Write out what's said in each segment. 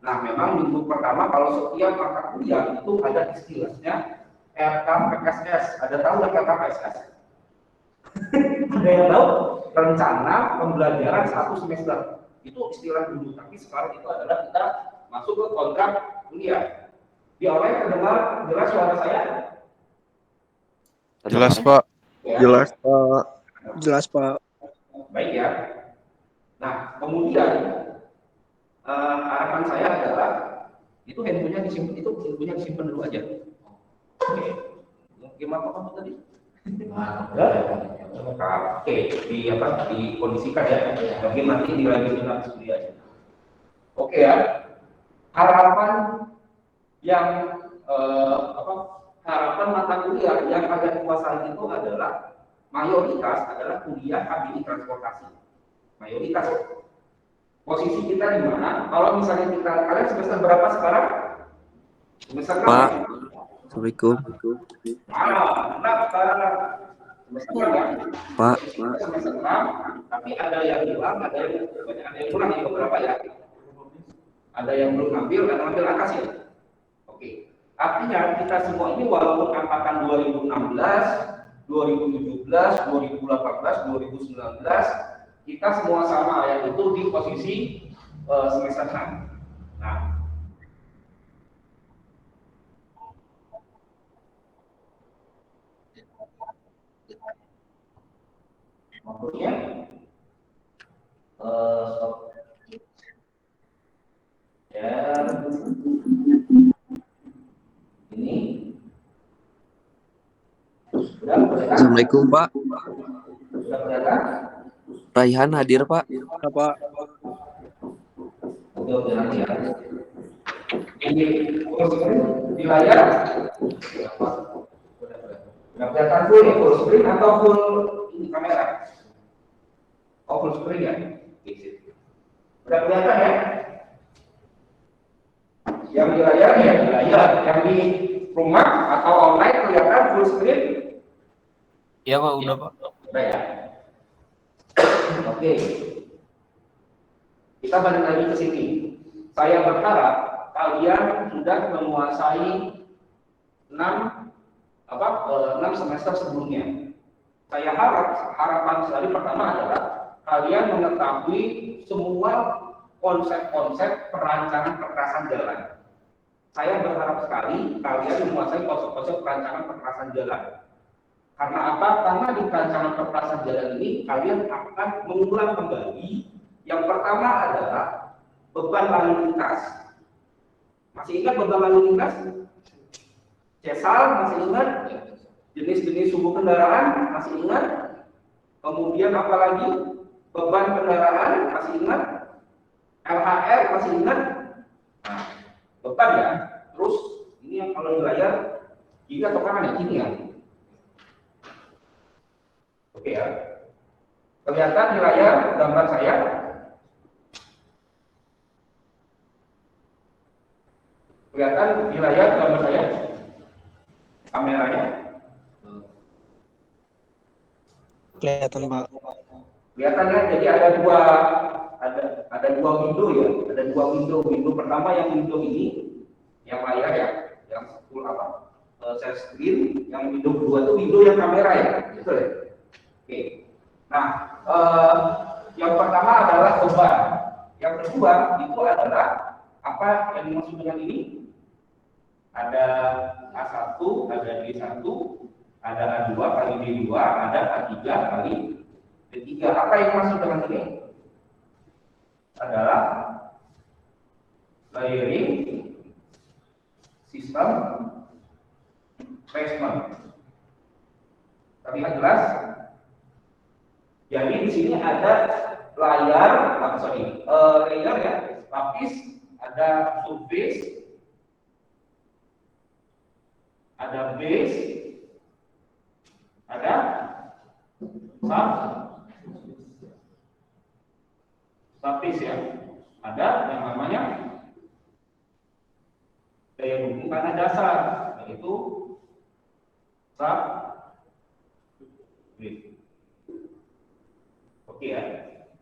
Nah, memang minggu pertama kalau setiap mata kuliah itu ada istilahnya RKPSS. Ada tahu RKPSS? Ada yang tahu? Rencana pembelajaran 1 semester. Itu istilah dulu, tapi sekarang itu adalah kita masuk ke kontrak kuliah. Di online terdengar jelas suara saya? Jelas, Pak. Ya. Jelas, Pak. Jelas, Pak. Baik ya. Nah, kemudian harapan saya adalah itu handphonenya disimpan dulu aja. Oke. Gimana kamu tadi? Oke, dikondisikan ya. Mungkin nanti dilanjutin habis kuliah. Oke ya. Harapan yang harapan mata kuliah yang kalian kuasai itu adalah mayoritas adalah kuliah KBI transportasi. Mayoritas. Posisi kita di mana? Kalau misalnya kalian semester berapa sekarang? Semester berapa? Pak. Assalamualaikum. Pak. Semester 6, tapi ada yang hilang, ada yang kurang ya, beberapa ya. Ada yang belum ngambil, ada yang ngambil atas ya. Oke. Artinya kita semua ini walaupun angkatan 2016, 2017, 2018, 2019, kita semua sama yaitu di posisi semester 6. Nah, maksudnya ya ini sudah kelihatan? Assalamualaikum, Pak. Sudah kelihatan? Raihan hadir, Pak. Ya, Pak. Untuk nanti ya. Ini di layar sudah kelihatan full ya, full screen atau full ini kamera? Oh, full screen ya. Sudah kelihatan ya? Yang di layar ya di layar, yang di rumah atau online kelihatan full screen? Iya, Pak, udah, Pak. Udah ya. Oke. Kita balik lagi ke sini. Saya berharap kalian sudah menguasai 6 semester sebelumnya. Saya harapan sekali pertama adalah kalian mengetahui semua konsep-konsep perancangan perkerasan jalan. Saya berharap sekali kalian menguasai konsep-konsep perancangan perkerasan jalan. Karena apa? Karena di perancangan perkerasan jalan ini kalian akan mengulang kembali. Yang pertama adalah beban lalu lintas. Masih ingat beban lalu lintas? Cesal masih ingat? Jenis-jenis sumbu kendaraan masih ingat? Kemudian apa lagi? Beban kendaraan masih ingat? LHR masih ingat? Nah, beban ya. Terus ini yang kalau di layar kiri atau kanan ya? Kiri ya. Oke ya. Kelihatan di layar gambar saya? Kelihatan di layar gambar saya? Kameranya? Kelihatan, Pak. Kelihatan ya, jadi ada dua window ya, ada dua window. Window pertama yang window ini, yang layar ya, yang full share screen. Yang window kedua itu window yang kamera ya, gitu ya. Oke. Nah, yang pertama adalah beban. Yang kedua itu adalah apa yang dimaksud dengan ini? Ada A1, ada D1, ada A2 kali D2, ada A3 kali D3. Apa yang dimaksud dengan ini? Adalah layering sistem placement. Terlihat jelas? Jadi di sini ada layar, layer ya, lapis, ada surface, ada base, ada subsurface ya. Ada yang namanya daya dukung tanah dasar, yaitu subsurface. Oke ya.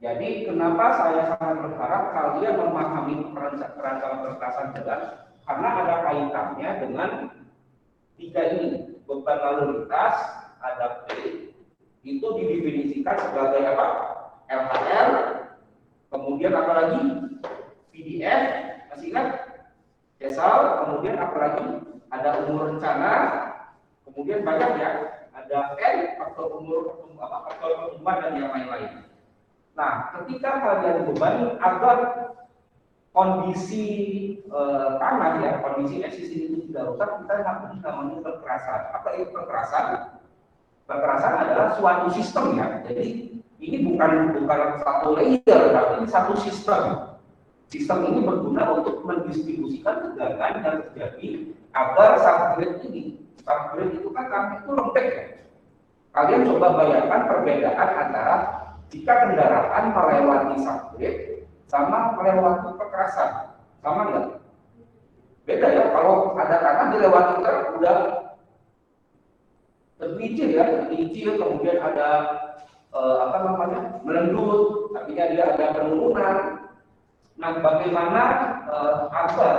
Jadi kenapa saya sangat berharap kalian memahami perancangan perkerasan jalan, karena ada kaitannya dengan tiga ini. Beban lalu lintas, ada P, itu didefinisikan sebagai apa? LHR, kemudian apa lagi? PDF, masih ingat? Desal, kemudian apa lagi? Ada umur rencana, kemudian banyak ya, ada N, faktor umur, faktor pertumbuhan dan yang lain-lain. Nah, ketika kalian beban agar kondisi tanah ya, kondisi existing itu tidak rusak, kita namanya perkerasan. Apa itu perkerasan? Perkerasan adalah suatu sistem ya. Jadi ini bukan satu layer, tapi ini satu sistem. Sistem ini berguna untuk mendistribusikan tegangan yang terjadi agar subgrade ini, subgrade itu kan tanah itu lembek ya. Kalian coba bayangkan perbedaan antara jika kendaraan melewati subgrade sama melewati perkerasan, sama nggak? Beda ya. Kalau ada tanah dilewati udah tergelincir ya, tergelincir, kemudian ada melendut, artinya dia ada penurunan. Nah, bagaimana agar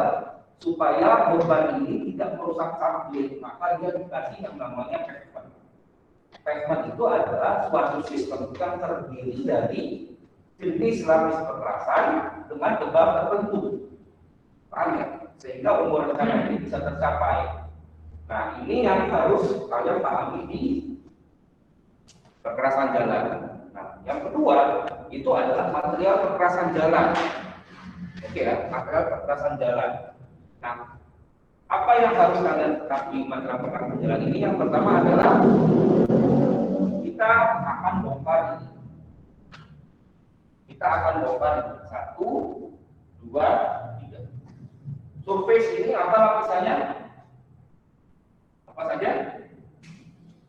supaya beban ini tidak merusak subgrade, maka dia dikasih yang namanya pavement. Pavement itu adalah suatu sistem yang terdiri dari jenis lapis perkerasan dengan tebal tertentu. Paham ya? Sehingga umur rencana ini bisa tercapai. Nah, ini yang harus kalian pahami di perkerasan jalan. Nah, yang kedua itu adalah material perkerasan jalan. Oke ya, material perkerasan jalan. Nah, apa yang harus kalian ketahui material perkerasan jalan ini? Yang pertama adalah kita akan bongkar ini. Kita akan bongkar ini. 1, 2, 3. Surface ini apa lapisannya? Apa saja?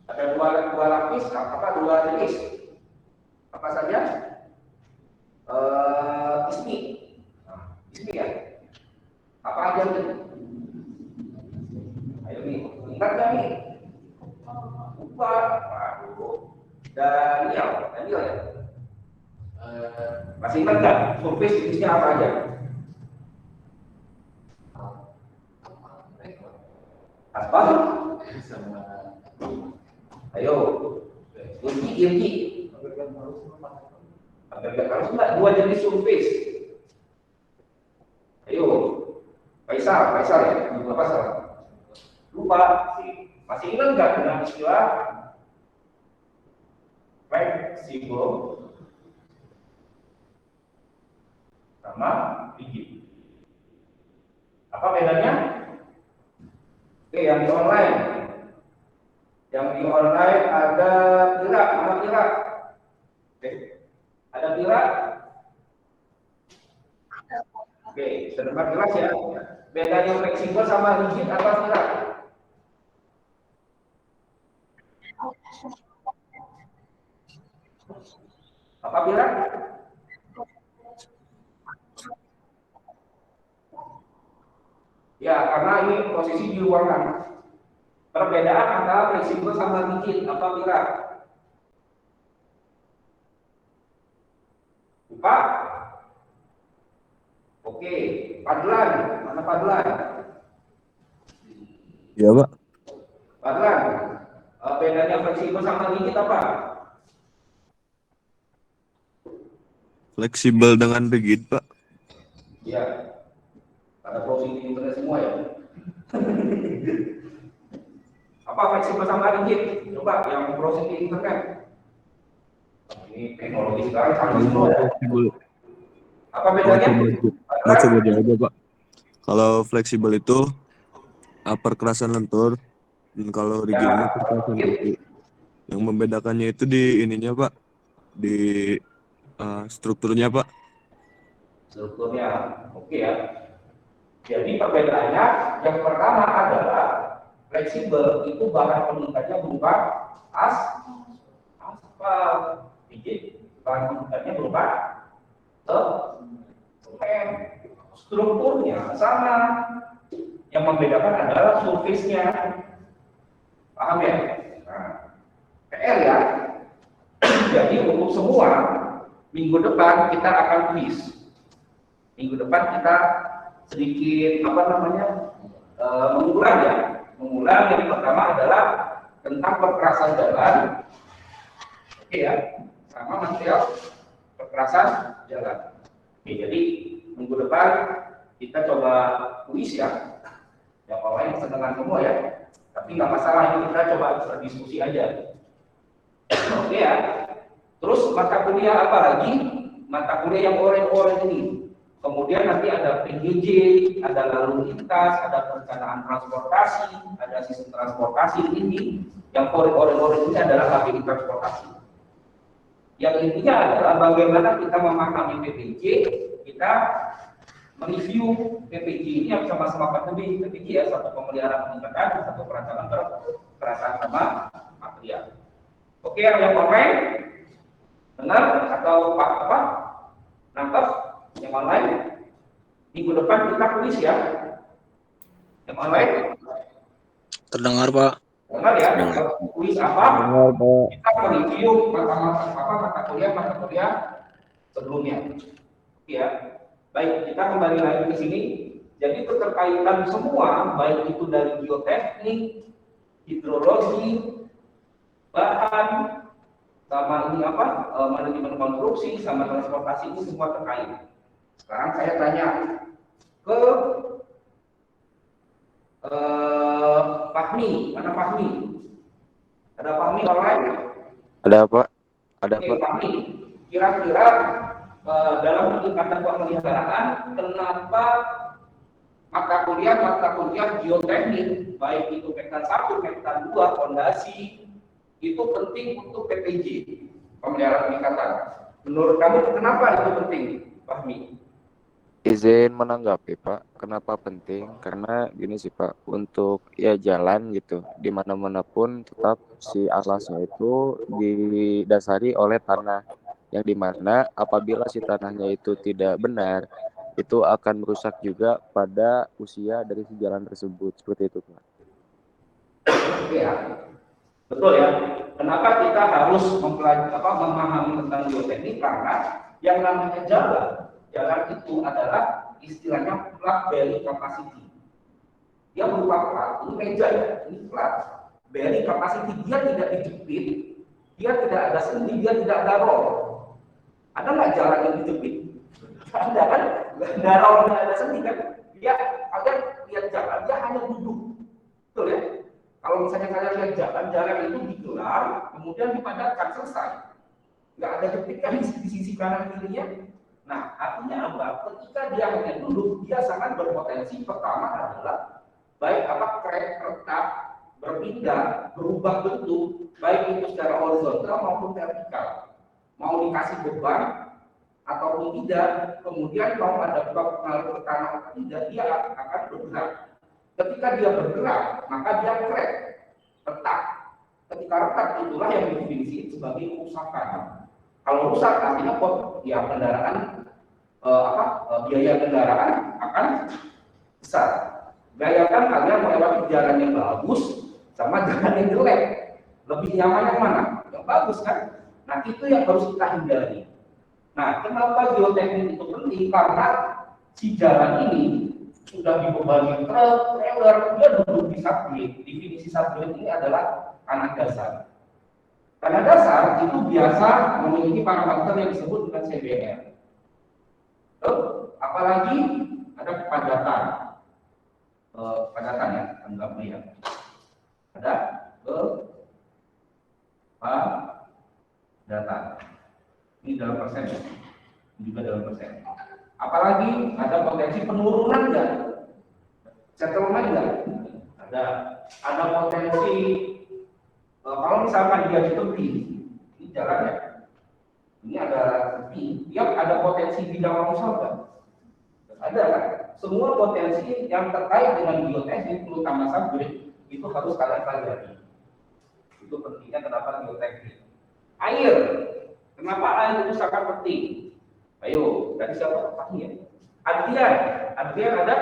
Ada dua lapis, dua jenis. Apa saja? Ismi. Ismi ya. Apa aja ini? Ayo nih, ingat gak nih? Daniel ya. Masih ingat nggak? Surface jenisnya apa aja? Aspal? Ayo, Irki. Agak harus enggak dua jenis surface. Ayo, Faisal ya, apa salah? Lupa sih. Masih ingat nggak dengan istilah fleksibel sama rigid? Apa bedanya? Oke, yang di online. Yang di online ada pirak, mana pirak? Oke, ada pirak? Oke, terdengar jelas ya. Bedanya fleksibel sama rigid apa pirak? Apa bilang? Ya, karena ini posisi di ruangan. Perbedaan antara fleksibel sama rigid, apa bilang? Lupa? Oke, Padlan, mana Padlan? Iya, Pak. Padlan, bedanya fleksibel sama rigid apa? Fleksibel dengan rigid, Pak. Ya, ada posisi internet semua ya. Apa fleksibel sama rigid? Coba yang posisi internet. Ini teknologi sekarang sangat semua. Apa bedanya? Mau coba aja, Pak. Kalau fleksibel itu perkerasan lentur, dan kalau rigid itu perkerasan kaku. Yang membedakannya itu di ininya, Pak. Di strukturnya, Pak. Strukturnya, oke ya. Jadi perbedaannya yang pertama adalah fleksibel itu bahan pengikatnya berupa aspal, rigid bahan pengikatnya berupa lem. Strukturnya sama. Yang membedakan adalah surface-nya. Paham ya? Nah, PR ya. Jadi untuk semua minggu depan kita akan kuis. Minggu depan kita sedikit mengulang ya. Mengulang yang pertama adalah tentang perkerasan jalan. Oke ya, sama material perkerasan jalan. Oke, jadi minggu depan kita coba kuis ya. Yang lain setengah semua ya. Tapi nggak masalah, ini kita coba berdiskusi aja. Oke ya. Terus mata kuliah apa lagi? Mata kuliah yang orange ini. Kemudian nanti ada PJJ, ada lalu lintas, ada perencanaan transportasi, ada sistem transportasi ini. Yang orange ini adalah KBI transportasi. Yang intinya adalah bagaimana kita memahami PPJ, kita mereview PPJ ini yang sama-sama pandemi. PPJ ya, satu pemeliharaan peningkatan, satu perancangan perasaan sama material. Oke, yang online benar atau apa? Nangkep? Yang online minggu depan kita kuis ya. Yang online Terdengar, Pak. dengar ya. Kuis apa? Kita mereview mata kuliah sebelumnya. Ya. Baik, kita kembali lagi ke sini. Jadi keterkaitan semua, baik itu dari geoteknik, hidrologi, bahan, sama ini manajemen konstruksi, sama transportasi, ini semua terkait. Sekarang saya tanya ke Fahmi, mana Fahmi? Ada Fahmi online? Ada Pak. Fahmi, kira-kira dalam peningkatan pemeliharaan, kenapa mata kuliah geoteknik, baik itu Mektan 1, Mektan 2, fondasi, itu penting untuk PPJ, pemeliharaan peningkatan. Menurut kamu kenapa itu penting, Fahmi? Izin menanggapi Pak, kenapa penting? Karena gini sih Pak, untuk ya jalan gitu, di mana-mana pun tetap si atlasnya itu didasari oleh tanah, yang dimana apabila si tanahnya itu tidak benar, itu akan merusak juga pada usia dari si jalan tersebut, seperti itu Pak. Ya, betul ya. Kenapa kita harus memahami tentang geoteknik? Karena yang namanya jalan itu adalah istilahnya plat bearing capacity. Dia berupa plat, ini meja ya, ini plat bearing capacity. Dia tidak dijepit, dia tidak ada sendi, dia tidak ada roll. Ada nggak jalan yang dijepit? Ada kan? Nggak ada roll, nggak ada sendi kan? Dia agar lihat jalan, dia hanya duduk, betul ya? Kalau misalnya kalian lihat jalan itu digelar, kemudian dipadatkan, selesai. Nggak ada jepitkan di sisi kanan kirinya. Nah, artinya apa? Ketika dia hanya duduk, dia sangat berpotensi. Pertama adalah baik krek, retak, berpindah, berubah bentuk, baik itu secara horizontal maupun vertikal. Mau dikasih beban ataupun tidak, kemudian mau ada pengaruh ke tanah atau tidak, dia akan bergerak. Ketika dia bergerak, maka dia krek, retak. Ketika retak, itulah yang didefinisi sebagai kerusakan. Kalau rusak, artinya ya kendaraan biaya kendaraan akan besar. Bayangkan kalian melewati jalan yang bagus sama jalan yang jelek, lebih nyaman yang mana? Yang bagus kan? Nah, itu yang harus kita hindari. Nah, kenapa geoteknik itu penting? Karena si jalan ini sudah dibebani truk, trailer, dia duduk di satelit. Definisi satelit ini adalah tanah dasar. Tanah dasar itu biasa memiliki parameter yang disebut dengan CBR. Apalagi ada kepadatan, ya, anggapnya ya. Ada kepadatan. Ini dalam persen, ya. Ini juga dalam persen. Apalagi ada potensi penurunan nggak? Settlement nggak? Ada potensi. Kalau misalkan dia di tepi, ini jalannya, ini ada tepi, dia ada potensi bidang longsor kan? Ada kan? Semua potensi yang terkait dengan geoteknik, terutama subgrid, itu harus kalian pelajari. Itu pentingnya kenapa geoteknik. Air, kenapa air itu sangat penting? Ayo, dari siapa? Fahmi ya? Adrian ada?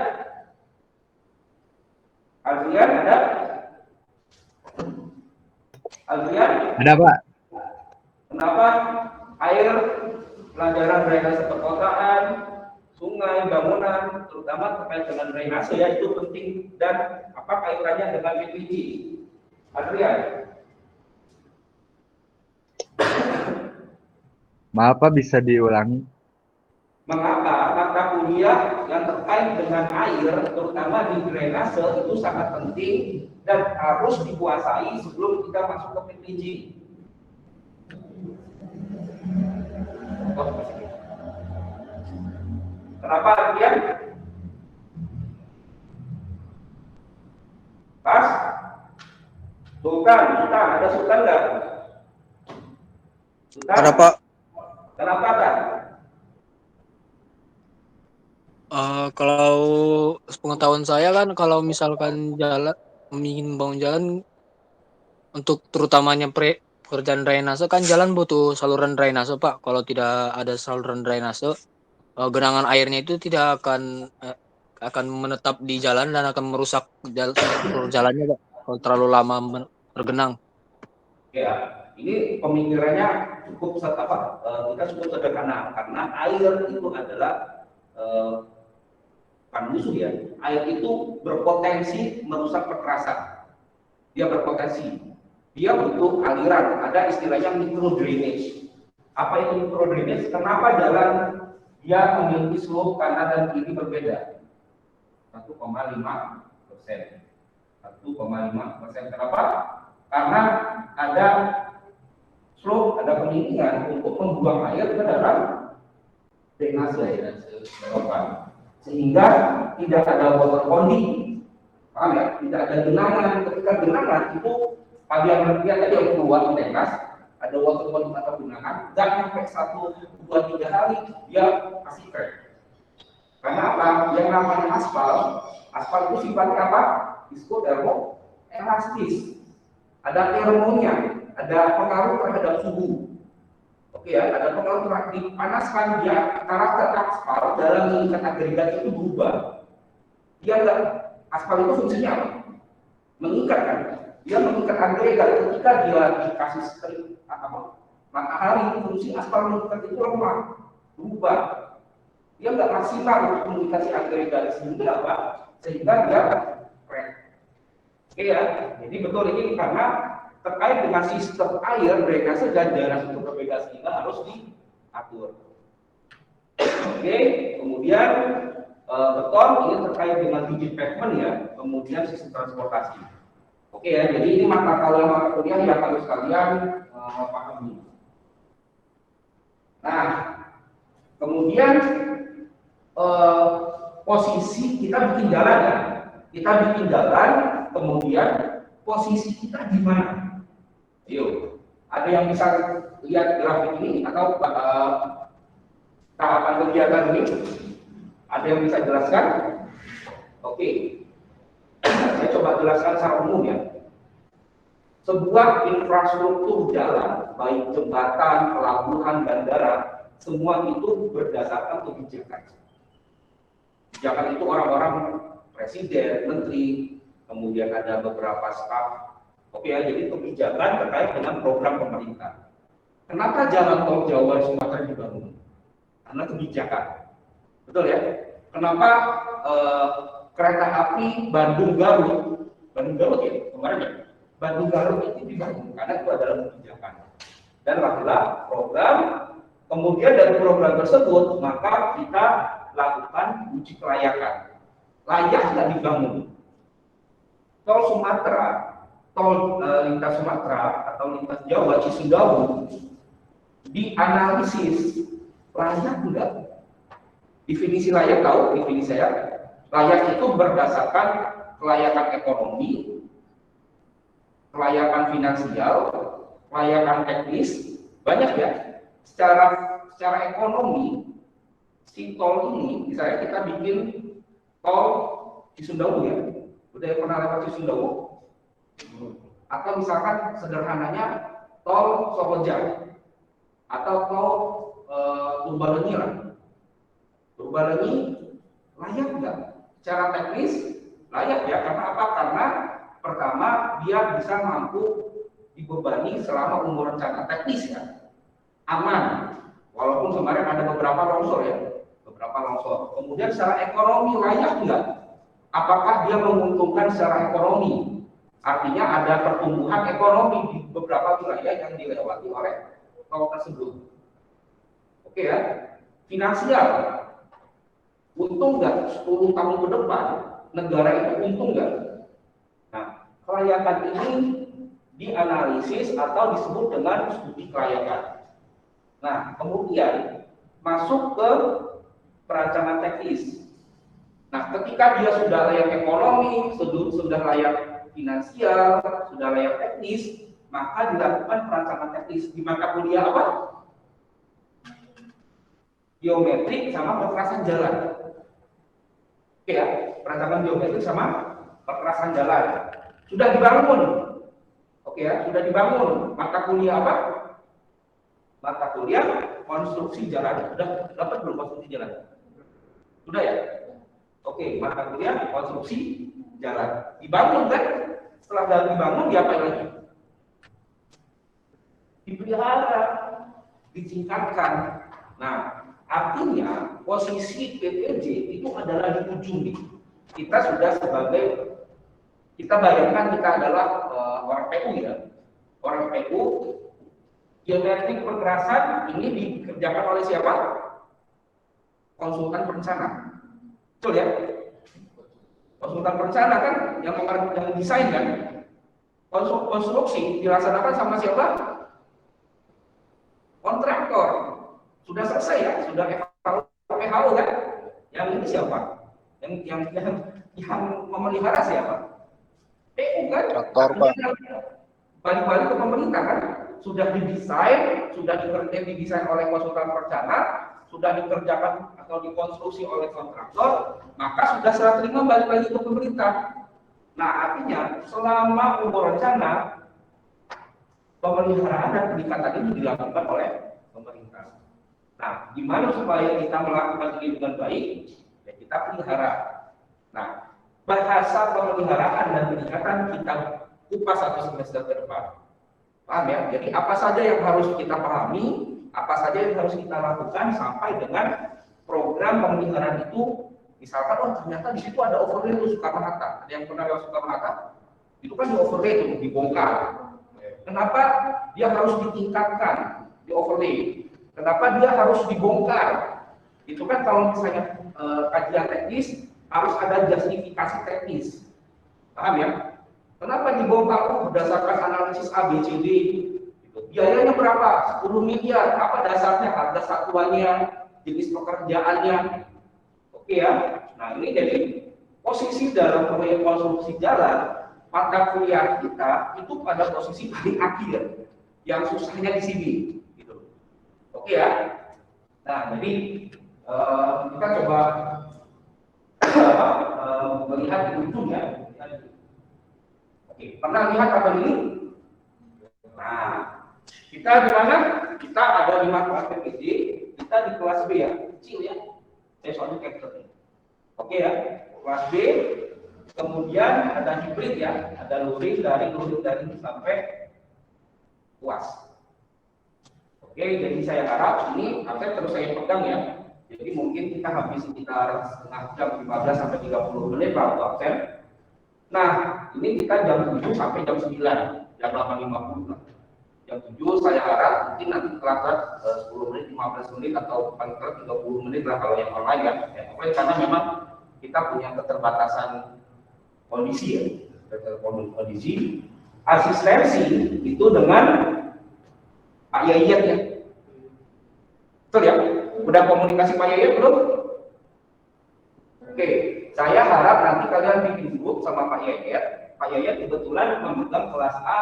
Adrian ada? Ada Pak. Kenapa air pelajaran drainase perkotaan, sungai, bangunan, terutama terkait dengan drainase ya, itu penting. Dan apa kaitannya dengan PPJ? Adrian. Maaf Pak, bisa diulangi? Mengapa mata kuliah yang terkait dengan air, terutama di drainase, itu sangat penting dan harus dikuasai sebelum kita masuk ke PPJ. Kenapa Adrian? Pas? Sultan, ada Sultan nggak? Sultan? Ada Pak. Kenapa kan? Kalau sepengetahuan saya kan kalau misalkan jalan ingin bangun jalan untuk terutamanya pekerjaan drainase kan jalan butuh saluran drainase Pak. Kalau tidak ada saluran drainase, genangan airnya itu tidak akan menetap di jalan dan akan merusak jalannya Pak. Kalau terlalu lama tergenang. Ya, ini pemikirannya cukup kita cukup sederhana karena air itu adalah bukan musuh ya. Air itu berpotensi merusak perkerasan. Dia berpotensi. Dia butuh aliran. Ada istilahnya micro drainage. Apa itu micro drainage? Kenapa jalan dia memiliki slope kanan dan kiri berbeda? 1,5%. 1,5%. Kenapa? Karena ada slope, ada peninggian untuk membuang air ke dalam drainase berobat, sehingga tidak ada water ponding, paham ya? Tidak ada genangan. Ketika genangan itu kalian lihat tadi yang keluar di tenas, ada water ponding atau genangan, dan sampai 1, 2, 3 hari dia pasti crack. Karena apa? Yang namanya aspal itu sifatnya apa? Viskoelastis. Ada termonya, ada pengaruh terhadap suhu. Oke ya, ada pengaruh terhadap dipanaskan dia, karakter aspal dalam mengikat agregat itu berubah. Dia enggak, aspal itu fungsinya apa? Mengikat kan? Dia mengikat agregat ketika dia dikasih matahari, fungsi aspal mengikat itu lemah, berubah. Dia enggak maksimal untuk mengikat agregat sehingga apa? Sehingga dia crack. Oke ya, jadi betul ini karena terkait dengan sistem air drainase dan drainase itu berbeda sehingga harus diatur. Oke, kemudian beton ini terkait dengan rigid pavement ya, kemudian sistem transportasi. Oke ya, jadi ini mata kuliah yang harus kalian pahami. Nah, kemudian posisi kita bikin jalan ya, kemudian posisi kita di mana? Yuk, ada yang bisa lihat grafik ini atau tahapan kegiatan ini? Ada yang bisa jelaskan? Oke, saya coba jelaskan secara umum ya. Sebuah infrastruktur jalan, baik jembatan, pelabuhan, bandara, semua itu berdasarkan kebijakan. Kebijakan itu orang-orang presiden, menteri, kemudian ada beberapa staf. Oke ya, jadi kebijakan terkait dengan program pemerintah. Kenapa jalan tol Jawa Sumatera dibangun? Karena kebijakan, betul ya. Kenapa kereta api Bandung Garut ya kemarin ya, Bandung Garut itu dibangun karena itu adalah kebijakan. Dan lahirlah program. Kemudian dari program tersebut maka kita lakukan uji kelayakan. Layak nggak dibangun? Tol Sumatera, tol lintas Sumatera atau lintas Jawa Cisumdawu dianalisis layak enggak? Definisi layak tahu definisi saya? Layak itu berdasarkan kelayakan ekonomi, kelayakan finansial, kelayakan teknis, banyak ya. Secara ekonomi si tol ini misalnya kita bikin tol Cisumdawu ya. Udah pernah lewat Cisumdawu? Atau misalkan sederhananya tol Sokoja atau tol Purbalenyi lah. Purbalenyi layak nggak? Secara teknis layak ya, karena apa? Karena pertama dia bisa mampu dibebani selama umur rencana teknis ya, aman. Walaupun kemarin ada beberapa longsor ya, beberapa longsor. Kemudian secara ekonomi layak nggak? Apakah dia menguntungkan secara ekonomi? Artinya ada pertumbuhan ekonomi di beberapa wilayah yang dilewati oleh tol tersebut. Oke ya, finansial. Untung nggak 10 tahun ke depan negara itu untung nggak? Nah, kelayakan ini dianalisis atau disebut dengan studi kelayakan. Nah, kemudian masuk ke perancangan teknis. Nah, ketika dia sudah layak ekonomi, sudah layak finansial, sudah layak teknis, maka dilakukan perancangan teknis di mata kuliah apa? Geometrik sama perkerasan jalan. Oke ya, perancangan geometrik sama perkerasan jalan. Sudah dibangun. Oke ya, sudah dibangun. Mata kuliah apa? Mata kuliah konstruksi jalan. Sudah dapat belum konstruksi jalan? Sudah ya? Oke, mata kuliah konstruksi jalan. Dibangun kan? Setelah jalan dibangun, diapain lagi? Dipelihara, ditingkatkan. Nah, artinya posisi PPJ itu adalah di ujung nih. Kita sudah sebagai, kita bayangkan kita adalah orang PU ya. Orang PU, geometrik perkerasan ini dikerjakan oleh siapa? Konsultan perencana. Betul ya? Konsultan perencana kan yang desain kan? Konstruksi dilaksanakan sama siapa? Kontraktor. Sudah selesai ya? Sudah PHU kan? Yang ini siapa? Yang memelihara siapa? PU kan? Kontraktor, Pak. Balik-balik ke pemerintah kan? Sudah didesain, sudah didesain oleh konsultan perencana, sudah dikerjakan atau dikonstruksi oleh kontraktor, maka sudah serah terima balik lagi ke pemerintah. Nah, artinya selama umur rencana, pemeliharaan dan peningkatan ini dilakukan oleh pemerintah. Nah, gimana supaya kita melakukan ini dengan baik? Ya, kita pelihara. Nah, bahasa pemeliharaan dan peningkatan kita kupas satu semester ke depan. Paham ya? Jadi apa saja yang harus kita pahami, apa saja yang harus kita lakukan sampai dengan program pemeliharaan itu. Misalkan, oh ternyata di situ ada overlay itu Soekarno-Hatta. Ada yang pernah lewat Soekarno-Hatta? Itu kan di overlay itu, dibongkar. Kenapa dia harus ditingkatkan, di overlay? Kenapa dia harus dibongkar? Itu kan kalau misalnya kajian teknis harus ada justifikasi teknis. Paham ya? Kenapa dibongkar? Oh, berdasarkan analisis ABCD. Gitu. Biayanya berapa? 10 miliar. Apa dasarnya? Harga satuannya, jenis pekerjaannya. Oke ya. Nah, ini jadi posisi dalam proyek konstruksi jalan, mata kuliah kita itu pada posisi paling akhir. Yang susahnya di sini. Gitu. Oke ya. Nah, jadi kita coba melihat ujungnya. Oke, pernah lihat apa ini? Nah, kita di mana? Kita ada 5 kelas PPJ, kita di kelas B ya, kecil ya. Saya soalnya capture. Oke ya, kelas B. Kemudian ada hibrid ya, ada luring dari sampai UAS. Oke, jadi saya harap ini absen terus saya pegang ya. Jadi mungkin kita habis sekitar setengah jam, 15 sampai 30 menit lah untuk absen. Nah, ini kita jam 7 sampai jam 9, jam 8.50 lah. Jam 7 saya harap mungkin nanti telat 10 menit, 15 menit atau paling telat 30 menit lah kalau yang online ya. Yang online karena memang kita punya keterbatasan kondisi ya. Kondisi asistensi itu dengan Pak Yayat ya. Betul ya? Udah komunikasi Pak Yayat belum? Oke. Saya harap nanti kalian bikin grup sama Pak Yayat. Pak Yayat kebetulan memegang kelas A,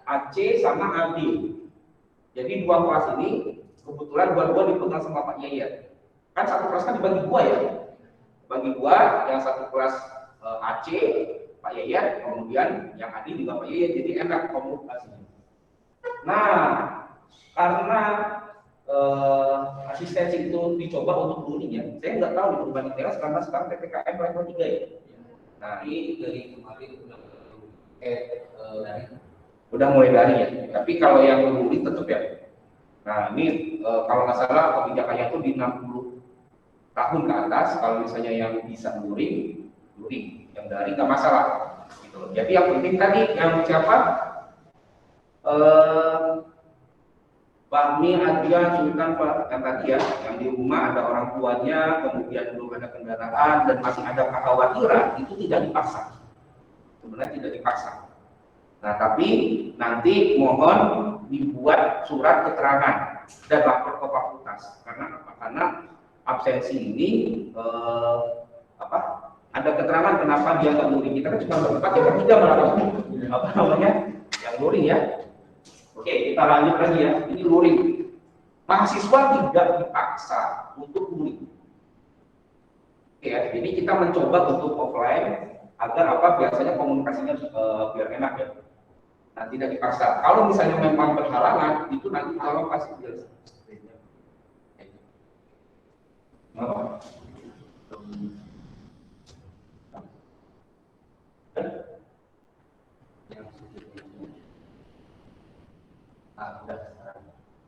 AC, sama AD. Jadi 2 kelas ini kebetulan dua-dua dipegang sama Pak Yayat. Kan satu kelas kan dibagi 2 ya. Bagi 2, yang satu kelas AC, Pak Yayat, kemudian yang AD juga Pak Yayat. Jadi enak komunikasinya. Nah, karena asistensi itu dicoba untuk luring ya. Saya nggak tahu di perubahan ITS karena sekarang PPKM level 3 ya. Nah, ini dari kemarin udah mulai dari ya. Tapi kalau yang luring tetap ya. Nah ini kalau nggak salah kebijakannya itu di 60 tahun ke atas. Kalau misalnya yang bisa luring, yang dari nggak masalah. Gitu. Jadi yang penting tadi yang siapa? Fahmi, Adrian, Sultan, Pak, yang tadi ya, yang di rumah ada orang tuanya, kemudian belum ada kendaraan dan masih ada kekhawatiran, itu tidak dipaksa. Sebenarnya tidak dipaksa. Nah, tapi nanti mohon dibuat surat keterangan dan lapor ke fakultas. Karena apa? Karena absensi ini ada keterangan kenapa dia nggak luring. Kita kan cuma berempat ya, bertiga malah apa namanya yang luring ya. Oke, kita lanjut lagi ya. Ini luring. Mahasiswa tidak dipaksa untuk luring. Oke ya, jadi kita mencoba untuk offline agar apa biasanya komunikasinya biar enak ya. Nah, tidak dipaksa. Kalau misalnya memang berhalangan, itu nanti kalau pasti jelas.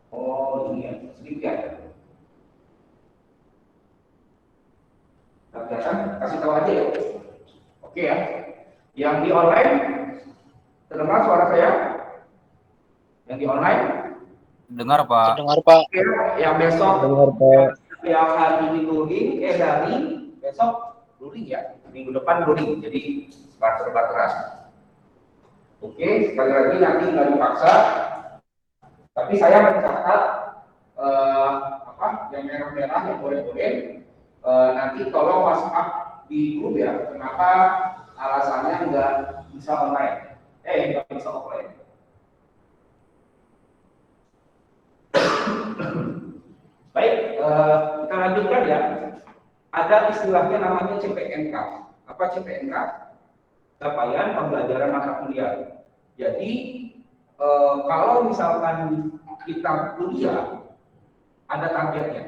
Oh ini ya, sedikit ya. Kasih tahu aja ya. Oke ya. Yang di online terdengar suara saya? Yang di online? Dengar Pak. Dengar Pak. Oke, yang besok Dengar, Pak. yang hari ini luring, dari besok luring ya. Minggu depan luring. Jadi serba keras. Oke, sekali lagi nanti nggak dipaksa. Tapi saya mencatat yang merah-merah yang boleh-boleh nanti tolong WhatsApp di grup ya. Kenapa alasannya nggak bisa online? Nggak bisa offline. Baik, kita lanjutkan ya. Ada istilahnya namanya CPNK. Apa CPNK? Capaian pembelajaran mata kuliah. Jadi kalau misalkan kita kuliah, ada targetnya.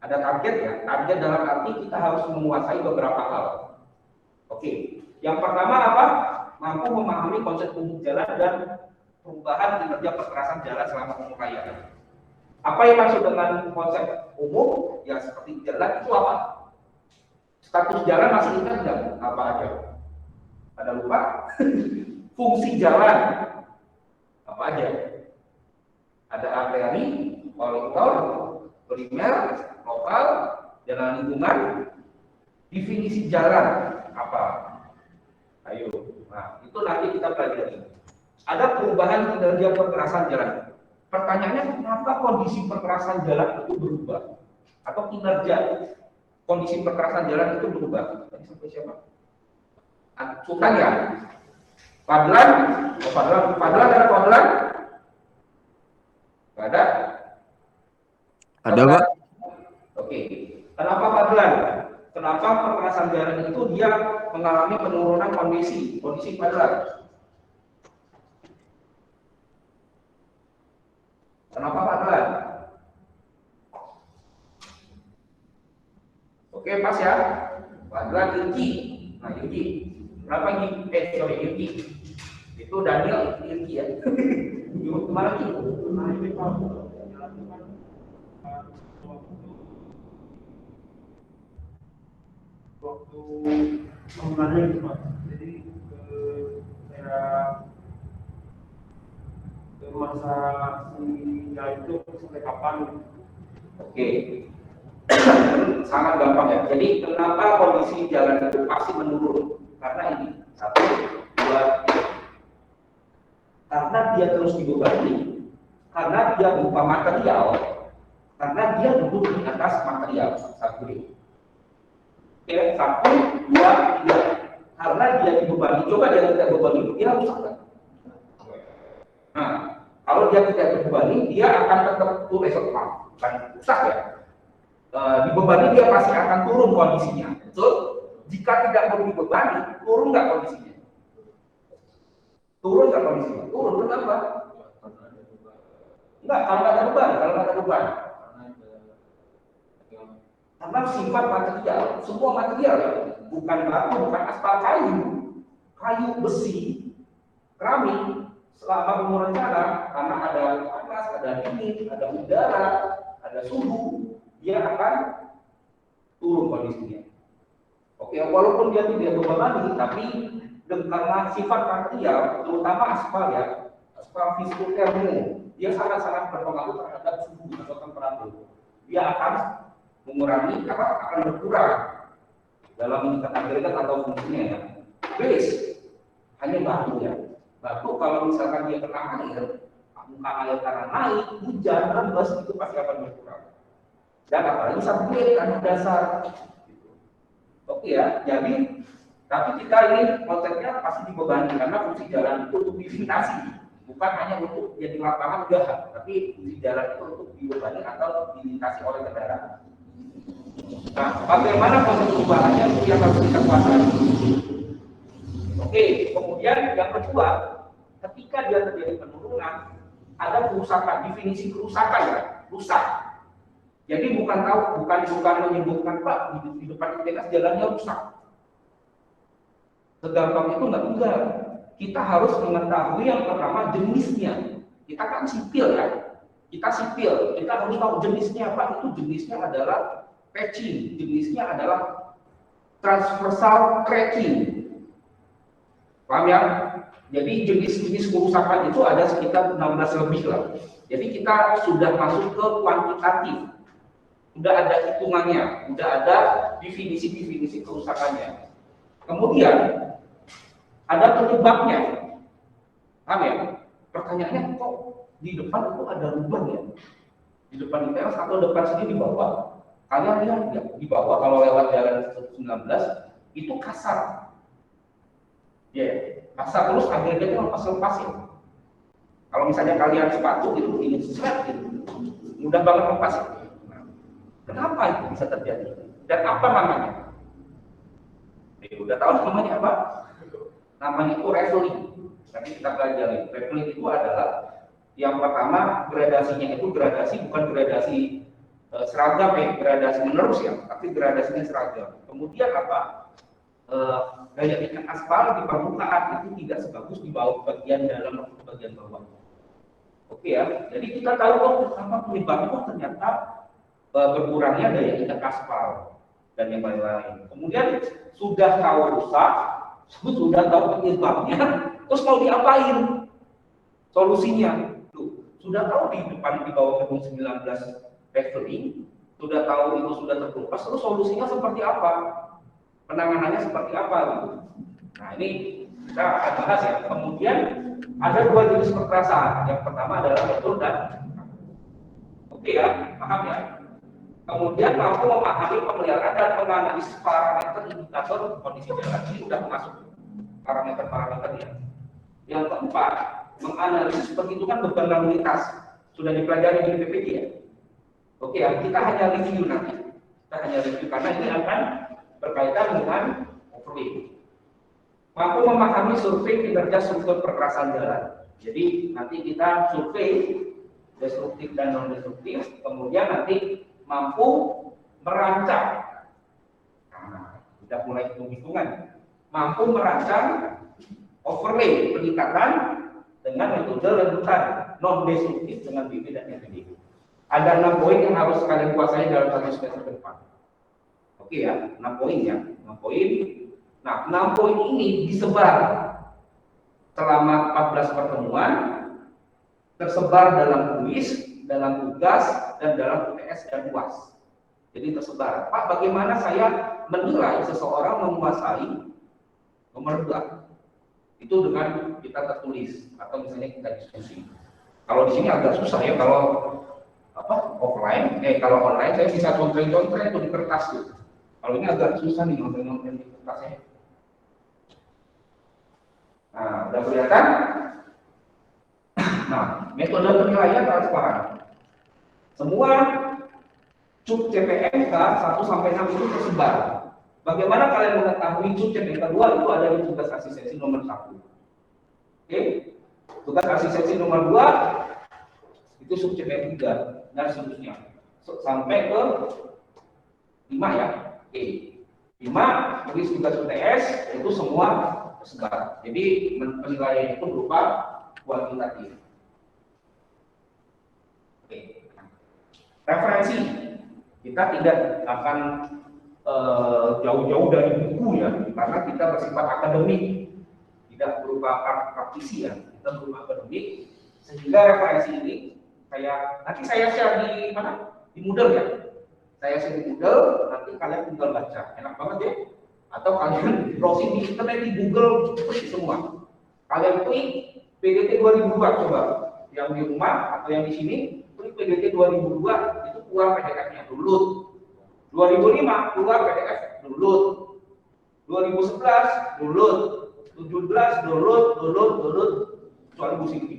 Ada targetnya. Target dalam arti kita harus menguasai beberapa hal. Oke. Yang pertama apa? Mampu memahami konsep umum jalan dan perubahan kinerja perkerasan jalan selama pemuraian. Apa yang maksud dengan konsep umum? Ya seperti jalan itu apa? Status jalan masih ingat nggak? Apa aja? Ada lupa? Fungsi jalan apa aja? Ada arteri, kolektor, primer, lokal, jalan lingkungan. Definisi jalan apa? Ayo, nah itu nanti kita pelajari. Ada perubahan kinerja perkerasan jalan. Pertanyaannya, kenapa kondisi perkerasan jalan itu berubah? Atau kinerja kondisi perkerasan jalan itu berubah? Tadi sampai siapa? Sultan ya? Fadlan? Fadlan ada Fadlan? Gak ada? Ada, Pak. Oke. Kenapa Fadlan? Kenapa perkerasan jalan itu dia mengalami penurunan kondisi Fadlan? Kenapa Fadlan? Oke, pas ya. Fadlan Yuki. Nah, Yuki. Kenapa Yuki? Yuki. Itu Daniel Yuki ya. Kemana Yuki? Nah, ini Pak. Waktu sebenarnya itu Pak. Jadi saya masa si itu sampai kapan? Oke. Sangat gampang ya. Jadi kenapa kondisi jalan itu pasti menurun? Karena ini 1, 2, 3. Karena dia terus dibebani, karena dia berupa material, karena dia duduk di atas material. 1, 1, 2, 3. Karena dia dibebani, coba dia tidak bebani, dia rusak kan? Nah, kalau dia tidak dibebani, dia akan tetap turun kan rusak ya. Dibebani dia pasti akan turun kondisinya. Betul? Jika tidak perlu dibebani, turun nggak kondisinya? Turun nggak kondisinya? Turun, kenapa? Enggak, kalau nggak ada beban, Karena sifat material, semua material ya, bukan batu, bukan aspal, kayu besi, keramik, selama pemurahan jalan, karena ada apa panas, ada dingin, ada udara, ada suhu, dia akan turun kondisinya. Oke, walaupun dia tidak terbebani, tapi karena sifat material, terutama aspal ya, aspal fisiotermo, dia sangat-sangat berpengaruh terhadap suhu atau temperatur. Dia akan mengurangi, akan berkurang dalam meningkat agregat atau fungsinya ya. Base hanya batu ya. Batu kalau misalkan dia kena air, muka air karena naik, hujan, rembes itu pasti akan berkurang. Dan apalagi sampai tanah dasar. Oke ya, jadi tapi kita ini konsepnya pasti dibebani karena fungsi jalan itu untuk dilintasi, bukan hanya untuk jadi lapangan udah, tapi fungsi jalan itu untuk dibebani atau dilintasi oleh kendaraan. Nah, bagaimana proses perubahannya itu yang harus kita kuasai. Oke, kemudian yang kedua, ketika dia terjadi penurunan, ada kerusakan, definisi kerusakan ya, rusak. Jadi bukan menyebutkan Pak di depan ITS jalannya rusak. Segampang itu nggak juga. Kita harus mengetahui yang pertama jenisnya. Kita kan sipil ya. Kita sipil, kita harus tahu jenisnya apa. Itu jenisnya adalah patching, jenisnya adalah transversal cracking. Paham ya? Jadi jenis-jenis kerusakan itu ada sekitar 16 lebih lah. Jadi kita sudah masuk ke kuantitatif. Udah ada hitungannya, udah ada definisi-definisi kerusakannya. Kemudian ada penyebabnya. Paham ya? Pertanyaannya kok di depan itu ada lubang ya? Di depan ITS atau depan sini di bawah? Kalian lihat ya, di bawah kalau lewat jalan 19 itu kasar. Ya, kasar terus agregatnya lepas-lepas ya. Kalau misalnya kalian sepatu itu ini seret gitu. Mudah banget lepas ya. Kenapa itu bisa terjadi? Dan apa namanya? Udah tahu namanya apa? Namanya itu raveling. Nanti kita pelajari. Raveling itu adalah yang pertama gradasinya itu gradasi bukan gradasi seragam ya, gradasi menerus ya, tapi gradasinya seragam. Kemudian apa? Gaya ikat aspal di permukaan itu tidak sebagus di bawah bagian dalam atau bagian bawah. Oke ya. Jadi kita tahu apa penyebabnya ternyata berkurangnya daya ikat aspal dan yang lain-lain. Kemudian sudah tahu rusak, sudah tahu penyebabnya, terus mau diapain? Solusinya, sudah tahu di depan di bawah gedung 19 raveling, sudah tahu itu sudah terkelupas, terus solusinya seperti apa? Penanganannya seperti apa? Gitu. Nah ini kita akan bahas ya. Kemudian ada dua jenis kekerasan. Yang pertama adalah betul dan oke ya, paham ya? Kemudian mampu memahami pemeliharaan dan menganalisis parameter indikator kondisi jalan. Ini sudah masuk parameter-parameternya. Yang keempat, menganalisis perhitungan beban lalu lintas. Sudah dipelajari di PPG ya. Oke ya, kita hanya review nanti. Kita hanya review karena ini akan berkaitan dengan overlay. Mampu memahami survei kinerja struktur perkerasan jalan. Jadi nanti kita survei destruktif dan non destruktif, kemudian nanti mampu merancang. Nah, sudah mulai hitung-hitungan. Mampu merancang overlay peningkatan dengan metode rebutan non destruktif dengan BB dan FDB. Ada 6 poin yang harus kalian kuasai dalam satu semester ke depan. Oke ya, 6 poin ya, 6 poin. Nah, 6 poin ini disebar selama 14 pertemuan, tersebar dalam kuis, dalam tugas, dan dalam UTS dan UAS. Jadi tersebar. Pak, bagaimana saya menilai seseorang menguasai nomor 2? Itu dengan kita tertulis atau misalnya kita diskusi. Kalau di sini agak susah ya, kalau offline, kalau online saya bisa contoh-contoh itu di kertas tuh. Kalau ini agak susah nih nonton di kertasnya. Nah, udah kelihatan? Nah, metode penilaian transparan. Semua CUP CPNK 1 sampai 6 itu tersebar. Bagaimana kalian mengetahui CUP CPNK 2 itu ada di tugas asistensi nomor 1. Oke? Tugas asistensi nomor 2 itu CUP CPNK 3 dan seterusnya. Sampai ke 5 ya. Oke. 5 tulis tugas UTS itu semua tersebar. Jadi penilaian itu berupa kuantitatif. Oke. Referensi, kita tidak akan jauh-jauh dari buku ya, karena kita bersifat akademik, tidak berupa praktisi ya, kita berupa akademik, sehingga referensi ini nanti saya share di mana? Di Moodle ya. Saya share di Moodle, nanti kalian tinggal baca, enak banget ya. Atau kalian browsing di internet di Google, klik semua. Kalian klik PDT 2002 coba, yang di rumah atau yang di sini, klik PDT 2002 itu keluar PDF-nya, download. 2005 keluar PDF, download. 2011 download. 17 download kecuali Bu Silvi.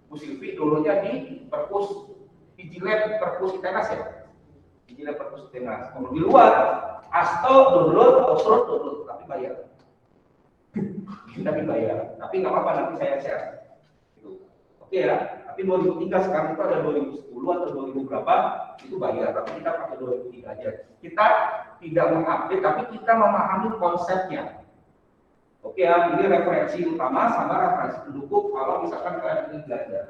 Bu Silvi downloadnya di perpus Vigilab perpus Itenas ya. Vigilab perpus Itenas. Kalau di luar Asto download, Osrod download, tapi bayar. Tapi bayar. Tapi nggak apa-apa, nanti saya share. Gitu. Oke ya. Tapi 2003 sekarang itu ada 2010 atau 2000 berapa itu bayar, tapi kita pakai 2003 aja. Kita tidak mengupdate, tapi kita memahami konsepnya. Oke ya, ini referensi utama sama referensi pendukung kalau misalkan kalian ingin belajar.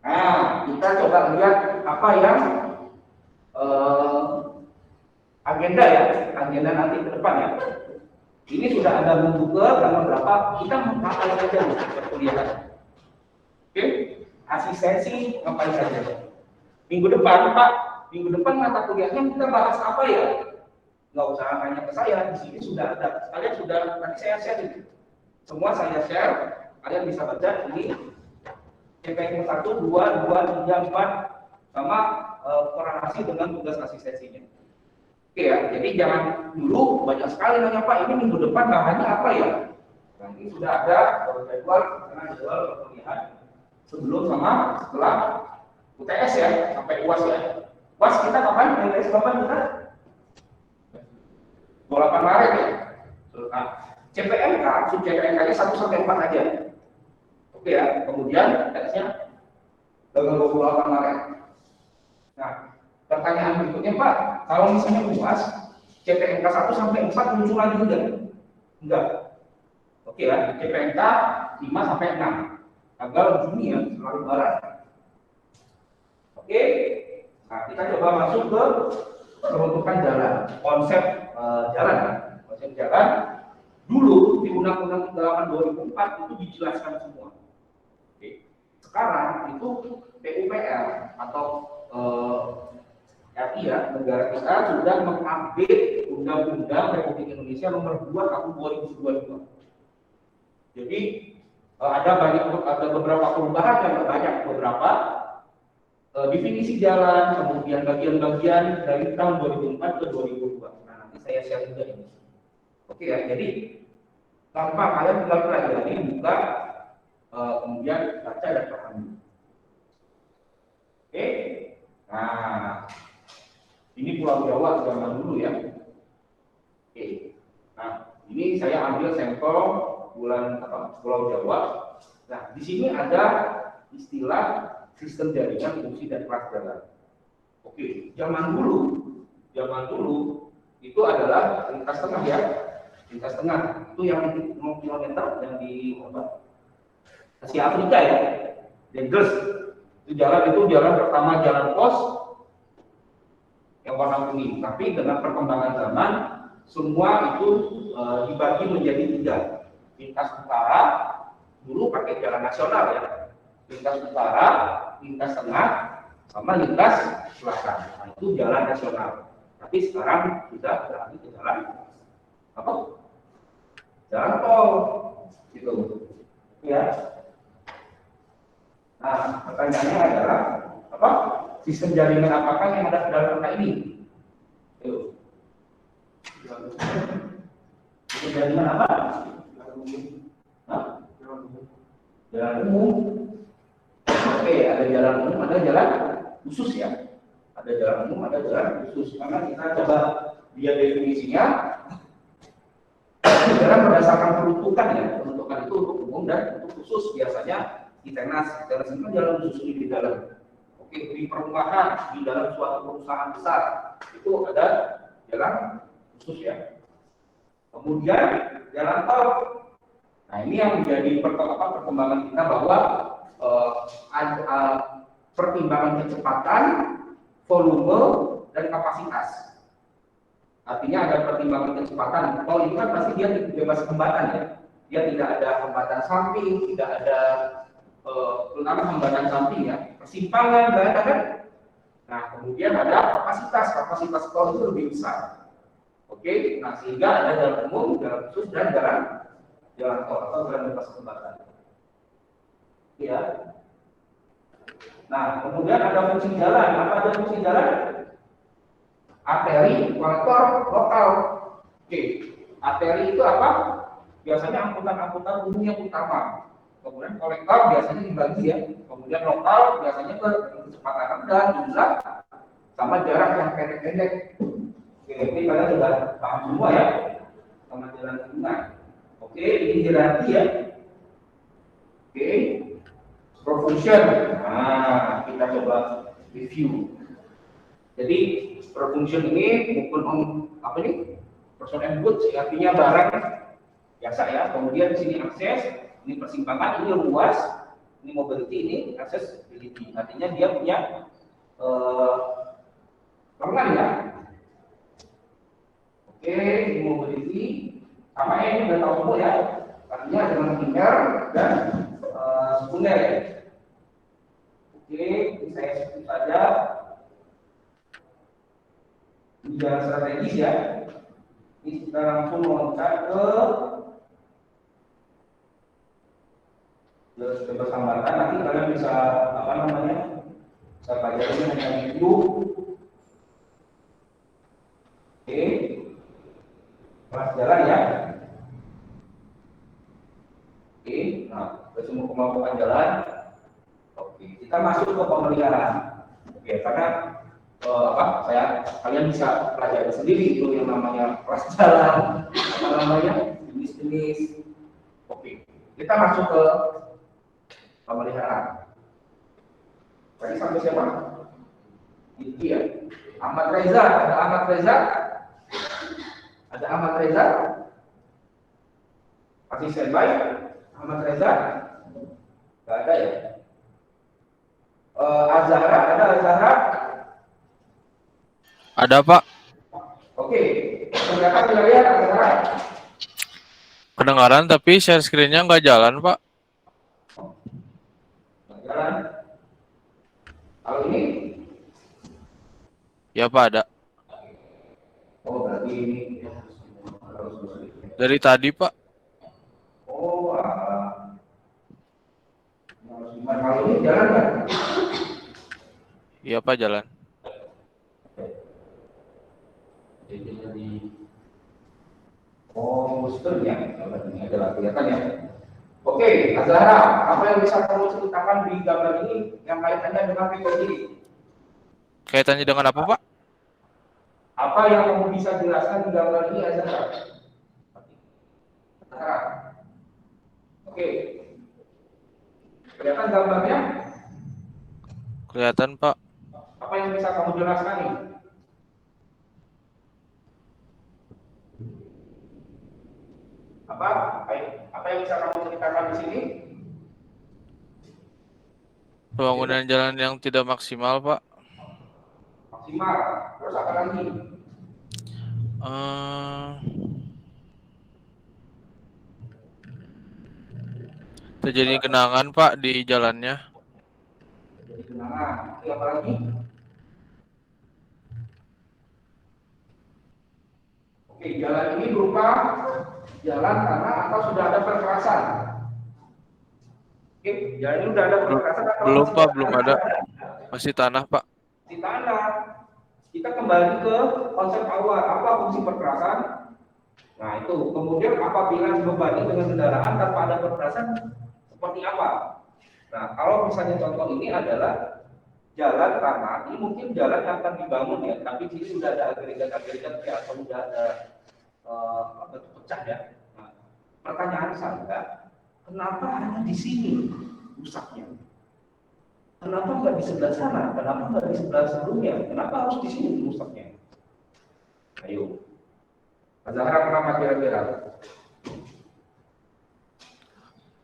Nah, kita coba lihat apa yang agenda ya, agenda nanti ke depan ya. Ini sudah ada Google tanggal berapa, kita ngapain saja nih perkuliahan. Oke, asistensi ngapain saja. Minggu depan Pak, minggu depan mata kuliahnya kita bahas apa ya? Nggak usah nanya ke saya, di sini sudah ada. Kalian sudah, nanti saya share ini. Semua saya share, kalian bisa baca ini. CPM 1, 2, 3, 4, sama korelasi dengan tugas asistensinya. Oke ya, jadi jangan dulu banyak sekali nanya Pak, ini minggu depan bahannya apa ya? Nah, ini sudah ada jadwal perkuliahan sebelum sama setelah UTS ya, sampai UAS ya. UAS kita kapan? UTS kapan kita? 28 Maret ya. Nah, CPMK, sub CPMK-nya 1 sampai 4 aja. Oke ya, kemudian UTS-nya tanggal 28 Maret. Nah, pertanyaan berikutnya Pak, kalau misalnya UAS CPMK 1 sampai 4 muncul lagi enggak? Oke ya, CPMK 5 sampai 6. Tanggal Juni ya, setelah Lebaran. Oke. Nah, kita coba masuk ke peruntukan jalan, konsep jalan. Konsep jalan dulu di Undang-Undang 38 2004 itu dijelaskan semua. Oke. Sekarang itu PUPR atau RI ya, negara kita sudah mengupdate Undang-Undang Republik Indonesia Nomor 2 Tahun 2022. Jadi ada beberapa perubahan yang banyak, beberapa definisi jalan, kemudian bagian-bagian dari tahun 2004 ke 2002. Nah, nanti saya share juga ini. Oke ya, jadi tanpa kalian tinggal pelajari, buka, kemudian baca dan pahami. Oke, nah ini Pulau Jawa zaman dulu ya. Oke, nah ini saya ambil sampel Pulau Jawa. Nah, di sini ada istilah sistem jaringan, fungsi dan kelas jalan. Oke, zaman dulu itu adalah lintas tengah ya, lintas tengah itu yang 0 km yang di Asia Afrika ya, Dengles. Itu jalan pertama jalan pos yang warna kuning. Tapi dengan perkembangan zaman semua itu dibagi menjadi 3. Lintas utara dulu pakai jalan nasional ya, lintas utara, lintas tengah, sama lintas selatan. Nah, itu jalan nasional. Tapi sekarang sudah beralih ke jalan apa? Jalan tol, gitu. Ya. Nah, pertanyaannya adalah apa? Sistem jaringan apakah yang ada di dalam kota ini? Yuk. Sistem jaringan apa? Jalan umum. Oke, ada jalan umum, ada jalan khusus ya. Ada jalan umum, ada jalan khusus. Karena kita coba lihat definisinya. Jalan berdasarkan peruntukan ya. Peruntukan itu untuk umum dan untuk khusus. Biasanya Itenas itu kan jalan khusus di dalam. Oke, di perumahan, di dalam suatu perusahaan besar itu ada jalan khusus ya. Kemudian jalan tol. Nah, ini yang menjadi perkembangan kita bahwa ada pertimbangan kecepatan, volume, dan kapasitas. Artinya ada pertimbangan kecepatan. Kalau ini kan pasti dia bebas hambatan ya. Dia tidak ada hambatan samping, tidak ada terutama hambatan samping ya. Persimpangan, nggak ada kan? Nah, kemudian ada kapasitas tol itu lebih besar. Oke, nah sehingga ada jalan umum, jalan khusus, dan jalan tol atau jalan bebas hambatan. Ya. Nah, kemudian ada fungsi jalan. Apa ada fungsi jalan? Arteri, kolektor, lokal. Oke, arteri itu apa? Biasanya angkutan-angkutan umum yang utama. Kemudian kolektor biasanya dibagi ya. Kemudian lokal biasanya ke kecepatan rendah, jumlah, sama jarak yang pendek-pendek. Oke, ini kalian sudah paham semua ya, sama jalan lingkungan. Oke, ini hierarki ya. Oke, profunction. Nah, kita coba review. Jadi profunction ini maupun apa nih? Person and goods, artinya barang biasa ya. Kemudian di sini akses, ini persimpangan, ini ruas, ini mobility, ini accessibility. Artinya dia punya lengan ya. Oke, ini mobility, sama ini udah tahu semua ya. Artinya ada linear dan sekunder. Oke, ini saya sebut saja. Ini jalan strategis ya. Ini kita langsung meloncat ke bebas hambatan. Nanti kalian bisa apa namanya? Bisa pelajari hanya video. Oke, kelas jalan ya. Oke, nah semua kemampuan jalan. Oke, kita masuk ke pemeliharaan. Oke, karena kalian bisa pelajari sendiri itu yang namanya kelas jalan, apa namanya jenis-jenis. Oke, kita masuk ke pemeliharaan. Tadi sampai siapa? Ini ya, Ahmad Reza. Ada Ahmad Reza? Ada Ahmad Reza? Masih standby? Ahmad Reza? Gak ada ya? Azhara, ada Azhara? Ada, Pak. Oke, kelihatan tidak lihat Azhara? Kedengaran tapi share screen-nya nggak jalan, Pak. Nggak jalan. Kalau ini? Ya, Pak, ada. Oh, berarti ini Dari tadi, Pak. Oh, kalau ini jalan nggak? Iya, Pak, jalan. Oh, booster ya. Ini adalah kelihatan ya. Oke, Azhara, apa yang bisa kamu ceritakan di gambar ini yang kaitannya dengan PPJ? Kaitannya dengan apa, Pak? Apa yang kamu bisa jelaskan di gambar ini, Azhara? Azhara. Oke. Kelihatan gambarnya? Kelihatan, Pak. Apa yang bisa kamu jelaskan nih? Apa yang bisa kamu ceritakan di sini? Pembangunan jalan yang tidak maksimal, Pak. Maksimal. Terus apa lagi? Terjadi genangan, Pak, di jalannya. Jadi genangan. Oke, apa lagi? Oke, jalan ini berupa jalan tanah atau sudah ada perkerasan? Oke, jalan ini sudah ada perkerasan atau Belum, Pak, belum ada. Masih tanah, Pak. di tanah? Kita kembali ke konsep awal. Apa fungsi perkerasan? Nah, itu. Kemudian apabila dibebani dengan kendaraan tanpa ada perkerasan, seperti apa? Nah, kalau misalnya contoh ini adalah jalan tanah, ini mungkin jalan yang akan dibangun ya, tapi di sini sudah ada agregat-agregat ya, atau sudah ada bentuk pecah ya. Nah, pertanyaan saya, kenapa hanya di sini rusaknya? Kenapa nggak di sebelah sana? Kenapa nggak di sebelah sebelumnya? Kenapa harus di sini rusaknya? Ayo, Azhara, kenapa kira-kira?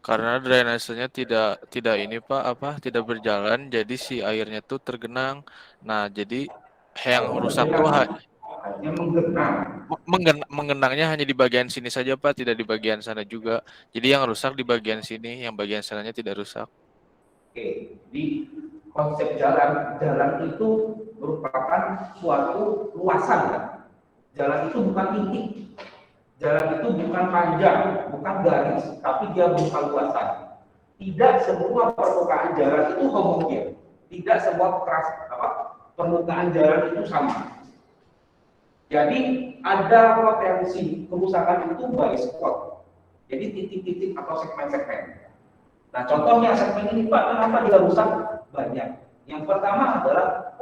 Karena drainasenya tidak ini Pak, tidak berjalan, jadi si airnya tuh tergenang. Nah, jadi yang rusak tuh hanya menggenang. menggenangnya hanya di bagian sini saja Pak, tidak di bagian sana juga. Jadi yang rusak di bagian sini, yang bagian sananya tidak rusak. Oke, di konsep jalan itu merupakan suatu luasan kan. Jalan itu bukan titik, jalan itu bukan panjang, bukan garis, tapi dia berupa luasan. Tidak semua permukaan jalan itu homogen, tidak semua permukaan jalan itu sama. Jadi ada potensi kerusakan itu by spot, jadi titik-titik atau segmen-segmen. Nah, contohnya segmen ini Pak, kenapa dia rusak? Banyak. Yang pertama adalah,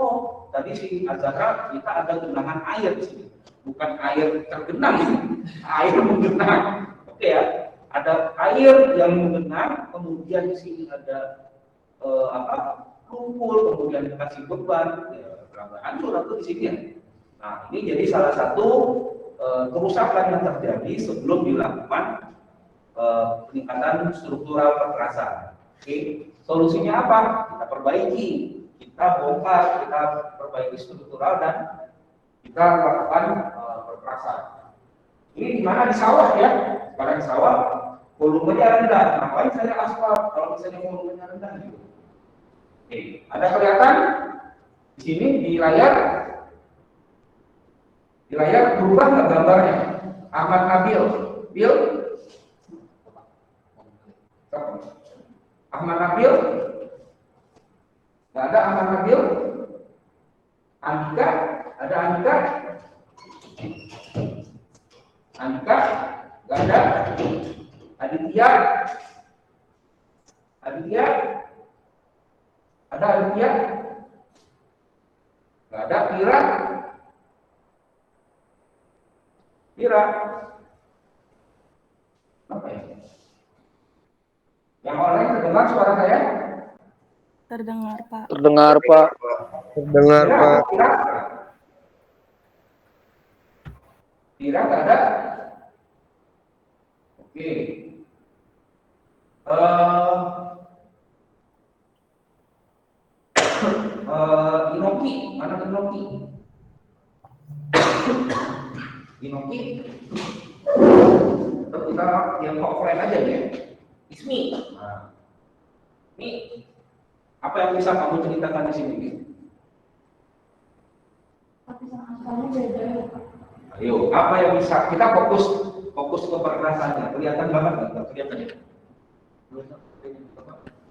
tadi si Azhara kita ada genangan air di sini, bukan air tergenang ini, air menggenang. Oke ya, ada air yang menggenang, kemudian di sini ada lumpur, kemudian dikasih beban, hancur atau di sini ya. Nah, ini jadi salah satu kerusakan yang terjadi sebelum dilakukan peningkatan struktural kekerasan. Oke, solusinya apa? Kita perbaiki, kita bongkar, kita perbaiki struktural dan kita lakukan kekerasan. Ini di mana di sawah ya? Karena di sawah volumenya rendah. Ngapain saya aspal kalau misalnya volumenya rendah? Gitu. Oke, ada kelihatan di sini di layar berubah nggak gambarnya? Ahmad Nabil, Ahmad Nabil, nggak ada Ahmad Nabil. Andika, ada Andika? Andika, nggak ada. Aditya, ada Aditya? Nggak ada. Pira, apa ya? Yang online terdengar suara saya? Terdengar, Pak. Terdengar, Pak. Pira nggak ada? Oke. Inoki, mana Inoki? Terus kita yang offline aja ya. Ismi. Nah, ini apa yang bisa kamu ceritakan di sini? Ayo, apa yang bisa kita fokus ke perkerasannya? Kelihatan banget nggak? Kelihatan ya?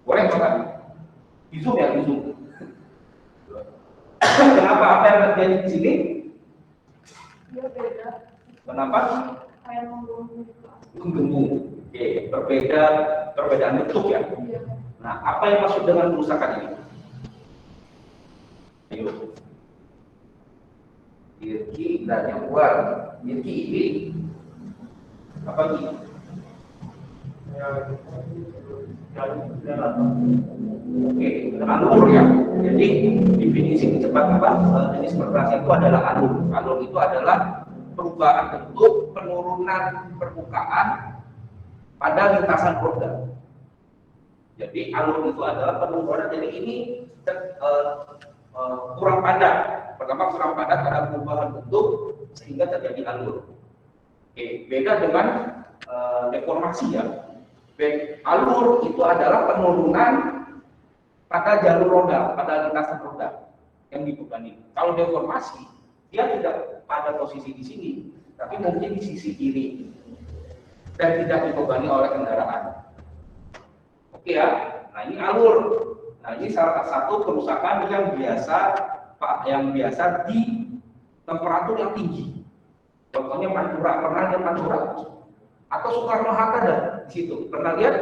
Boleh banget. Di zoom ya, di zoom. Kenapa apa yang terjadi di sini? Dia beda. Kenapa? Kayak Menggembung. Oke, perbedaan bentuk ya. Iya. Nah, apa yang maksud dengan kerusakan ini? Ayo. Irki dan yang keluar. Irki ini apa ini? Oke, alur ya. Jadi definisi cepat jenis perkerasan itu adalah alur. Alur itu adalah perubahan bentuk, penurunan permukaan pada lintasan roda. Jadi alur itu adalah penurunan. Jadi ini kurang padat. Pertama kurang padat pada perubahan bentuk sehingga terjadi alur. Oke, beda dengan deformasi ya. Alur itu adalah penurunan pada jalur roda, pada lintasan roda yang dibebani. Kalau deformasi, dia tidak pada posisi di sini, tapi mungkin di sisi kiri dan tidak dibebani oleh kendaraan. Oke ya, nah ini alur. Nah ini salah satu kerusakan yang biasa di temperatur yang tinggi. Contohnya Pantura, pernah lihat Pantura? Atau Soekarno-Hatta ada di situ. Pernah lihat?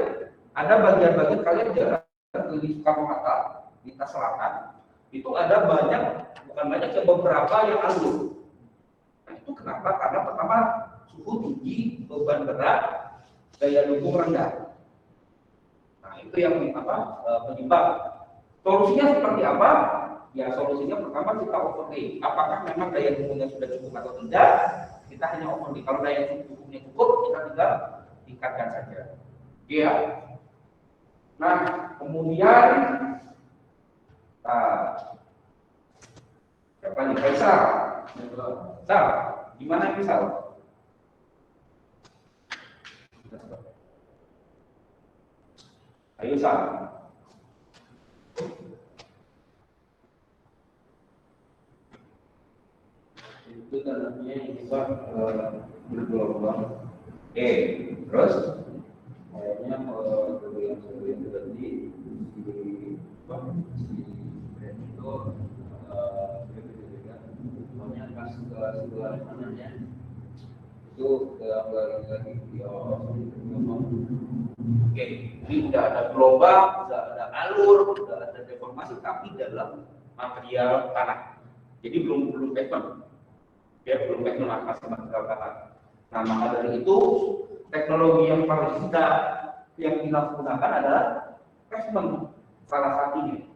Ada bagian-bagian kalian jalan di Soekarno-Hatta, di lintas selatan, itu ada beberapa yang alur. Nah itu kenapa? Karena pertama suhu tinggi, beban berat, daya dukung rendah. Nah itu yang penyebab. Solusinya seperti apa? Ya solusinya pertama kita overlay. Apakah memang daya dukungnya sudah cukup atau tidak? Kita hanya overlay. Kalau daya dukungnya cukup, kita tinggal tingkatkan saja. Ya. Nah, kemudian siapa nih? Faisal. Faisal, gimana Faisal? Ayo Sal. Itu tandanya yang kita bergelombang. Oke, terus kayaknya kalau yang sebelum tadi di brand itu pokoknya pas ke sebelah mananya itu lagi ngomong. Oke, jadi udah ada gelombang, udah ada alur, udah ada deformasi, tapi dalam material tanah. Jadi belum pavement, ya belum pavement masih material tanah. Nah, maka dari itu teknologi yang paling mudah yang kita gunakan adalah pavement salah satunya.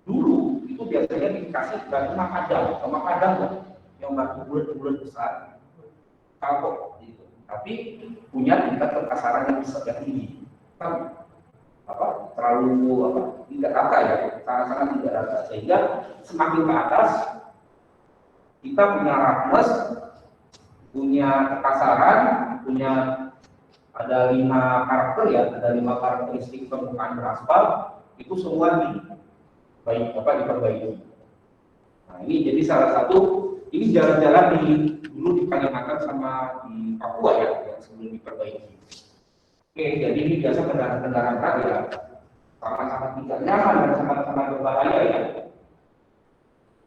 Dulu itu biasanya dikasih batu makadam, yang batu bulat-bulat besar, kapok, gitu. Tapi punya tingkat kekasaran yang besar yang tinggi. Terlalu tidak rata ya, sangat-sangat tidak rata, sehingga semakin ke atas kita punya roughness, punya kekasaran, punya ada 5 karakter ya, ada 5 karakteristik permukaan beraspal, itu semua diperbaiki. Nah, ini jadi salah satu, ini jalan-jalan dulu di Kalimantan sama di Papua ya, yang sebelum diperbaiki. Oke, jadi ini biasa kendaraan berat ya, sama-sama tidak nyaman dan sama-sama berbahaya ya.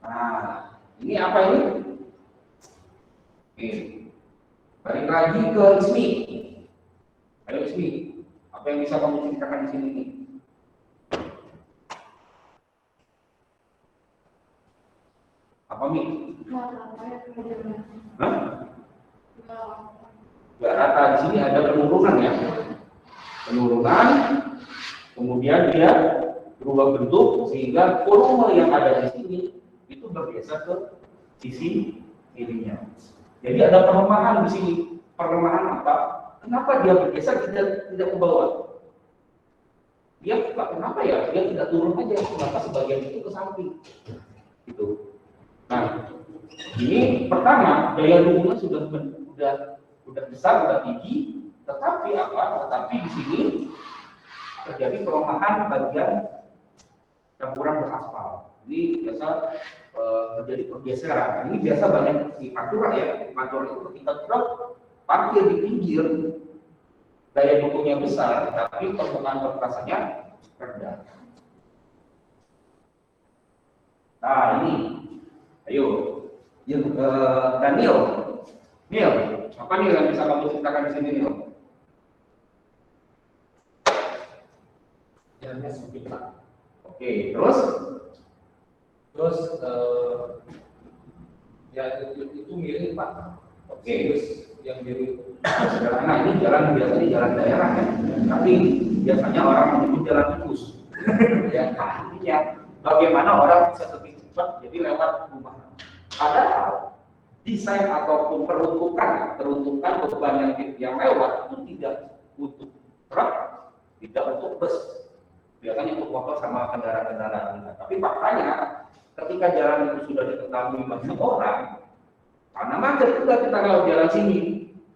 Nah, ini apa ini? Oke, balik lagi ke Ismi. Ayo Ismi, apa yang bisa kamu ceritakan di sini nih? Apa Mi? Hah? Gak rata, di sini ada penurunan ya. Penurunan, kemudian dia berubah bentuk sehingga volume yang ada di sini itu bergeser ke sisi kirinya. Jadi ada pelemahan di sini. Pelemahan apa? Kenapa dia bergeser tidak ke bawah? Dia kenapa ya? Dia tidak turun aja, kenapa sebagian itu ke samping? Gitu. Nah, ini pertama daya dukungnya sudah besar, sudah tinggi, tetapi apa? Tetapi di sini terjadi pelemahan bagian campuran beraspal. Ini biasa terjadi pergeseran. Ini biasa banyak di Pantura ya. Di Pantura itu ketika truk parkir di pinggir, daya dukungnya besar, tapi permukaan perperasannya rendah. Nah ini, ayo, Daniel, apa nih yang bisa kamu ceritakan di sini nih? Jalannya sempit Pak. Oke, terus ya itu miring Pak. Oke, terus yang biru nah ini jalan biasanya jalan daerah ya, tapi biasanya orang menyebut jalan tikus. Ya, artinya bagaimana orang bisa lebih cepat jadi lewat rumah. Padahal desain ataupun peruntukan beban yang lewat itu tidak untuk truk, tidak untuk bus, biasanya untuk motor sama kendaraan-kendaraan. Tapi faktanya ketika jalan itu sudah diketahui banyak orang, karena macet juga kita lewat jalan sini,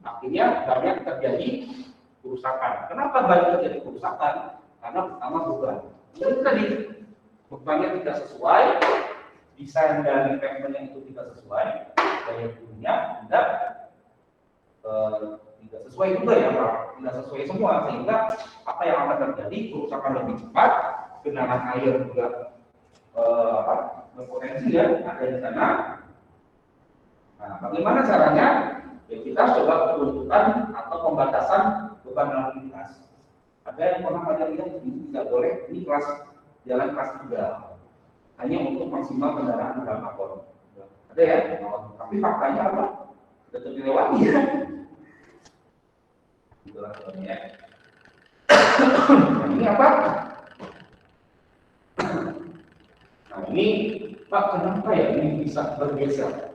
akhirnya banyak terjadi kerusakan. Kenapa banyak terjadi kerusakan? Karena pertama beban. Ini tadi bebannya tidak sesuai, desain dari pavementnya itu tidak sesuai, daya dukungnya tidak sesuai juga ya Pak, tidak sesuai semua, sehingga apa yang akan terjadi, kerusakan lebih cepat, genangan air juga berpotensi ya ada di sana. Nah, bagaimana caranya? Ya, kita coba peruntukan atau pembatasan beban lalu lintas. Ada yang pernah lihat ini tidak boleh, ini jalan kelas 3, hanya untuk maksimal kendaraan dalam motor. Ada ya, tapi faktanya apa? Sudah dilewati ya. Nah, ini apa? Nah ini Pak, kenapa ya ini bisa bergeser?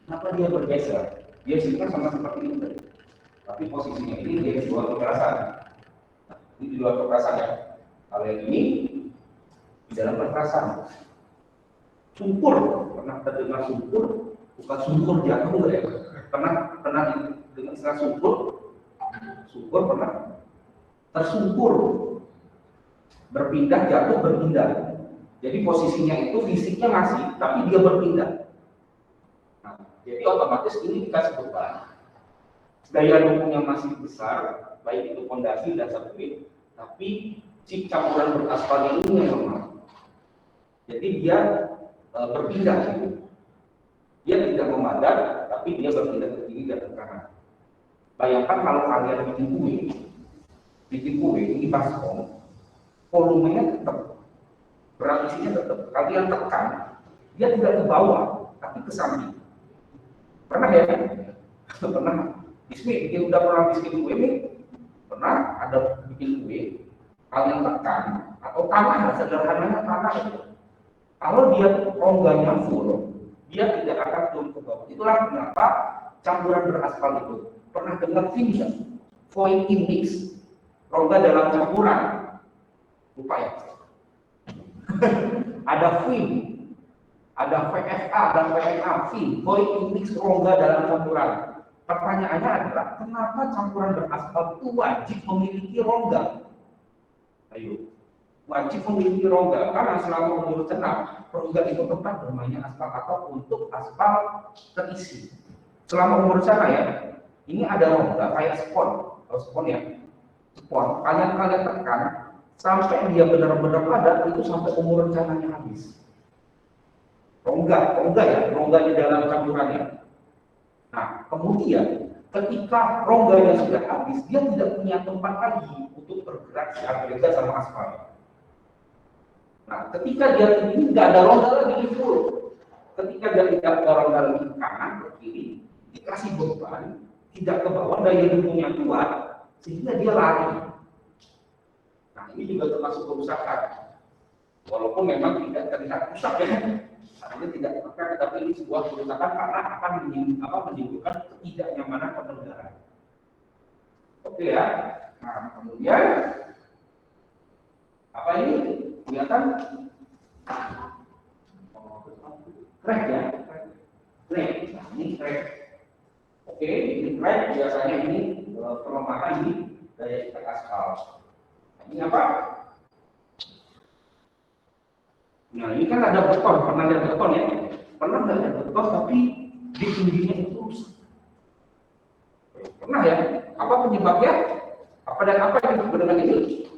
Kenapa dia bergeser? Dia sini kan sama seperti ini, tapi posisinya ini dia di bawah kekerasan. Ini di luar perkerasan ya. Kalau yang ini di dalam perkerasan. Sungkur, pernah terdengar sungkur? Bukan sungkur jatuh ya. Pernah dengan istilah sungkur? Sungkur pernah? Tersungkur, berpindah, jatuh, berpindah. Jadi posisinya itu fisiknya masih, tapi dia berpindah. Nah, jadi otomatis ini dikasih beban. Daya dukungnya masih besar, baik itu fondasi dan satelit, tapi si campuran beraspalnya ini yang lemah. Jadi dia berpindah gitu. Dia tidak memadat, tapi dia berpindah ke kiri dan ke kanan. Bayangkan kalau kalian bikin kue ini baskom, volumenya tetap, berat isinya tetap. Kalian tekan, dia tidak ke bawah, tapi ke samping. Pernah ya? Pernah. Udah pernah bikin kue nih? Pernah ada bikin kue, kalian tekan atau tanah, sederhananya tanah itu. Kalau dia rongganya full, dia tidak akan turun ke bawah. Itulah kenapa campuran beraspal itu. Pernah dengar VIN? Void index, rongga dalam campuran. Lupa ya? Ada VIN, ada VFA dan VNA, VIN, void index rongga dalam campuran. Pertanyaannya adalah, kenapa campuran beraspal itu wajib memiliki rongga? Ayo, wajib memiliki rongga, karena selama umur tenang, rongga itu tempat bermainnya aspal atau untuk aspal terisi. Selama umur sana ya, ini ada rongga kayak spon, atau spon ya, spon. Kalian tekan sampai dia benar-benar padat itu sampai umur rencananya habis. Rongga ya, rongga di dalam campurannya. Nah, kemudian ketika rongganya sudah habis, dia tidak punya tempat lagi untuk bergerak si agregat sama aspal. Nah, ketika dia ini nggak ada rongga lagi full, ketika dia tidak ada rongga lagi ke kanan ke kiri, dikasih beban, tidak ke bawah, daya dukungnya kuat, sehingga dia lari. Nah, ini juga termasuk kerusakan, walaupun memang tidak terlihat rusak ya. Artinya tidak maka tetapi ini sebuah kerusakan karena akan menimbulkan ketidaknyamanan pengendara. Oke ya. Nah, kemudian apa ini? Kelihatan crack ya. Crack. Nah, ini crack. Oke, ini crack biasanya ini pelemahan di daya ikat aspal. Ini apa? Nah, ini kan ada beton, pernah lihat beton ya? Pernah nggak lihat beton tapi di tingginya itu rusak? Pernah ya? Apa penyebabnya? Apa dan apa yang disebut dengan ini?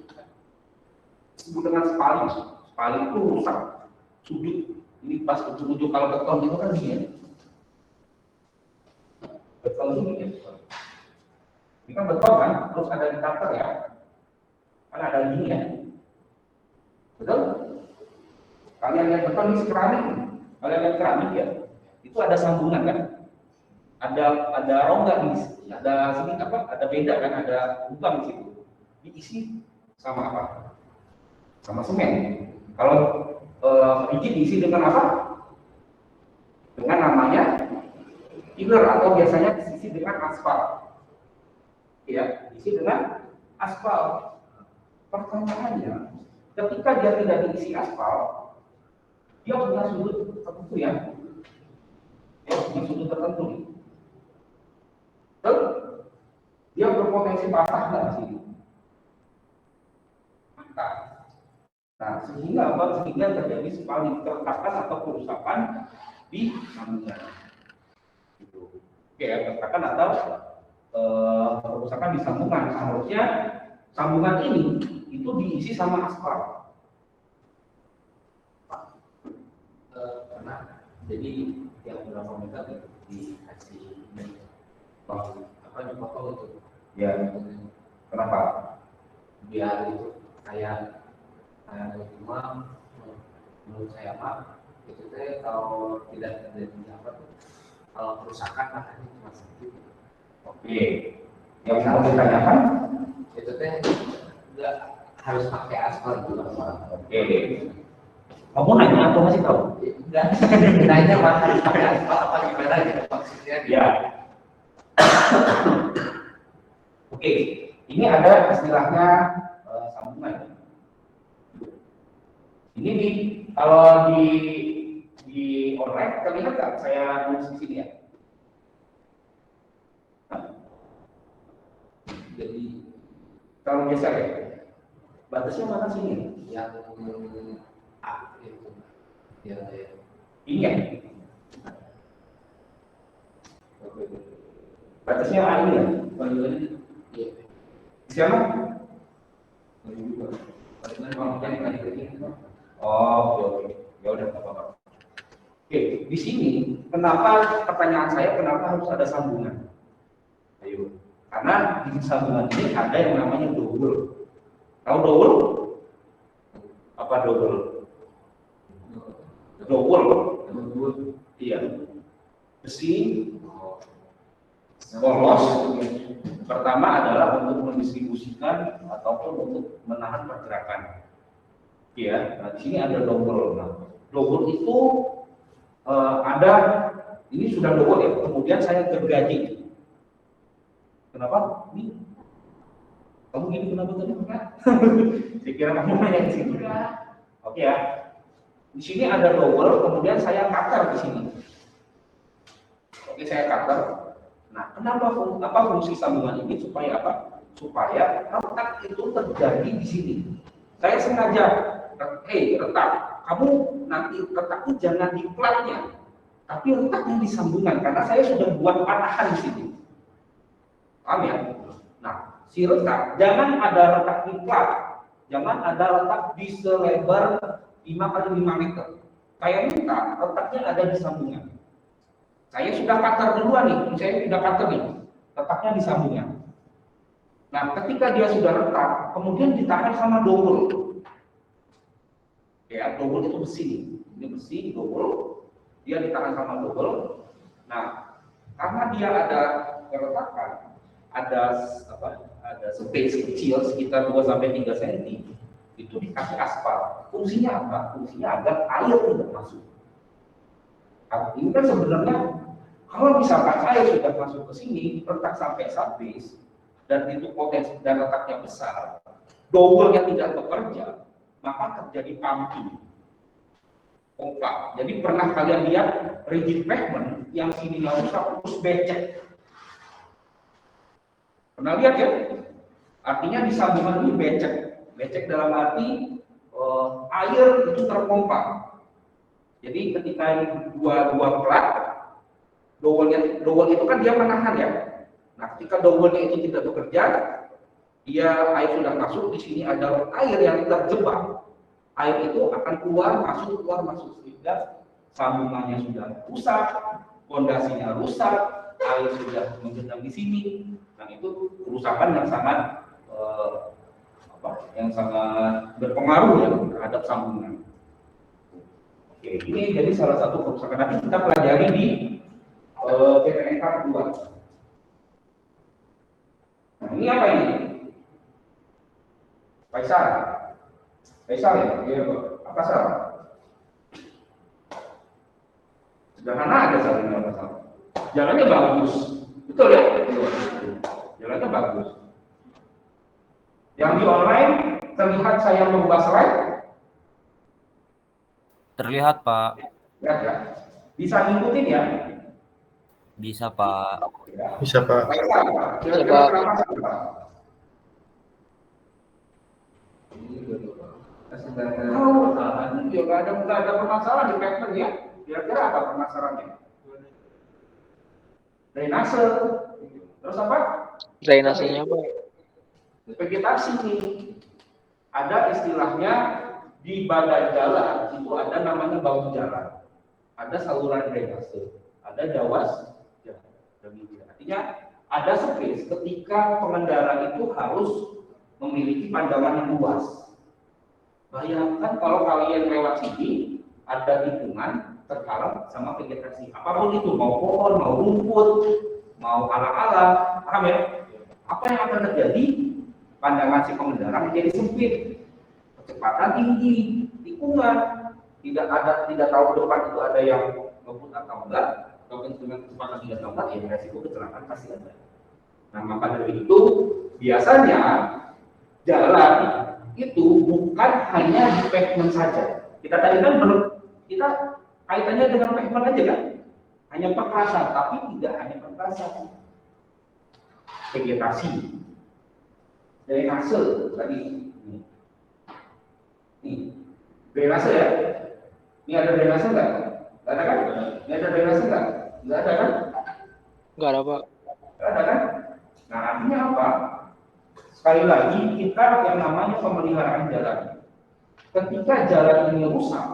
Disebut dengan spaling. Spaling itu rusak, sudut. Ini pas ujung-ujung kalau beton itu kan gini ya. Beton itu gini ya. Ini kan beton kan, terus ada di cover ya. Kan ada gini ya. Betul? Kalian lihat beton ini keramik, kalian lihat keramik ya, itu ada sambungan kan, ada rongga di sini, ada sini apa, ada beda kan, ada lubang di situ, diisi sama apa? Sama semen. Kalau rigid diisi dengan apa? Dengan namanya filler atau biasanya diisi dengan aspal. Ya, diisi dengan aspal. Pertanyaannya, ketika dia tidak diisi aspal, dia punya sudut tertentu ya. Dia punya sudut tertentu nih. Dan dia berpotensi patah nggak di sini? Patah. Nah, sehingga apa? Sehingga terjadi spaling, keretakan atau kerusakan di sambungan. Gitu. Oke ya, keretakan atau kerusakan di sambungan. Seharusnya sambungan ini itu diisi sama aspal. Karena jadi yang berapa meter dikasih apa dipotong itu Ya, kenapa? biar itu kayak cuma menurut saya mah itu teh kalau tidak terjadi apa tuh kalau kerusakan makanya cuma sedikit. Oke, yang mau ditanyakan Itu teh nggak harus pakai aspal juga Pak. oke. Kamu nanya atau masih tahu? Enggak, nanya Pak harus pakai aspal apa gimana gitu maksudnya. Ya. Oke, ini ada istilahnya sambungan. Ini nih, kalau di online terlihat nggak saya nulis di sini ya? Jadi Kalau geser ya, batasnya mana sini? yang A itu ya, Ini ya? Batasnya A ini ya? iya. Siapa? Oh, oke. Ya udah, nggak apa-apa. Oke, di sini kenapa pertanyaan saya kenapa harus ada sambungan? Ayo, karena di sambungan ini ada yang namanya double. Tahu double? Apa double? Double. Iya. Besi polos. Pertama adalah untuk mendistribusikan ataupun untuk menahan pergerakan. Ya, nah, di sini ada double. Nah, double itu ada, ini sudah double ya. Kemudian saya gergaji. Kenapa? Ini kamu gini kenapa tadi? Saya kira kamu nanya di sini. Oke ya. Di sini ada double, kemudian saya cutter di sini. Oke, saya cutter. Nah, kenapa fungsi sambungan ini supaya apa? Supaya retak itu terjadi di sini. Saya sengaja, retak, kamu nanti retaknya jangan di platnya, tapi retaknya di sambungan karena saya sudah buat patahan di sini. Paham ya? Nah, si retak jangan ada retak di plat, jangan ada retak di selebar 5 kali 5 meter. Saya minta retaknya ada di sambungan. Saya sudah cutter duluan nih, saya sudah cutter nih, retaknya di sambungan. Nah, ketika dia sudah retak, kemudian ditahan sama double. Ya, double itu besi nih. Ini besi, double. Dia ditahan sama double. Nah, karena dia ada keretakan, ada space kecil sekitar 2-3 cm, itu dikasih aspal. Fungsinya apa? Fungsinya agar air tidak masuk. Ini kan sebenarnya kalau misalkan air sudah masuk ke sini, retak sampai habis, dan itu potensi dan retaknya besar, double-nya tidak bekerja, maka terjadi pumping, pompa. Jadi pernah kalian lihat rigid pavement yang sininya rusak terus becek? Pernah lihat ya? Artinya di sambungan ini becek. Becek dalam arti air itu terpompa. Jadi ketika ini dua plat, double itu kan dia menahan ya. Nah, ketika double-nya itu tidak bekerja, dia air sudah masuk, di sini ada air yang terjebak. Air itu akan keluar masuk sehingga sambungannya sudah rusak, fondasinya rusak, air sudah menggenang di sini. Nah, itu kerusakan yang sangat berpengaruh ya terhadap sambungan. Oke, ini jadi salah satu kerusakan. Nanti kita pelajari di PTNK 2. Nah, ini apa ini? Faisal ya? Iya, Pak. Apa salah? Sederhana aja salahnya apa salah. Jalannya bagus. Betul ya? Jalannya bagus. Yang di online terlihat saya merubah slide? Terlihat, Pak. Ya. Bisa ngikutin ya? Bisa, Pak. Bisa, Pak. Kira-kira kenapa salah? Oh, ini juga nggak ada permasalahan di pavement ya. Kira-kira apa permasalahannya? Drainase. Terus apa? Drainasenya apa? Vegetasi nih. Ada istilahnya di badan jalan itu ada namanya bahu jalan. Ada saluran drainase. Ada jawas. Artinya ada space ketika pengendara itu harus memiliki pandangan yang luas. Bayangkan kalau kalian lewat sini, ada lingkungan terhalang sama vegetasi. Apapun itu, mau pohon, mau rumput, mau alang-alang, paham ya? Apa yang akan terjadi? Pandangan si pengendara menjadi sempit, kecepatan tinggi, tikungan, tidak tahu ke depan itu ada yang ngebut atau enggak, atau dengan kecepatan tidak atau enggak, ya resiko kecelakaan pasti ada. Nah, maka dari itu biasanya jalan itu bukan hanya di pavement saja. Kita tadi kan kita kaitannya dengan pavement aja kan, hanya perkerasan, tapi tidak hanya perkerasan, vegetasi, drainase tadi, nih drainase ya, ini ada drainase nggak? Nggak ada kan? Ini ada drainase nggak? Nggak ada kan? Nggak ada, Pak. Nggak ada kan? Nah, artinya apa? Sekali lagi, kita yang namanya pemeliharaan jalan. Ketika jalan ini rusak,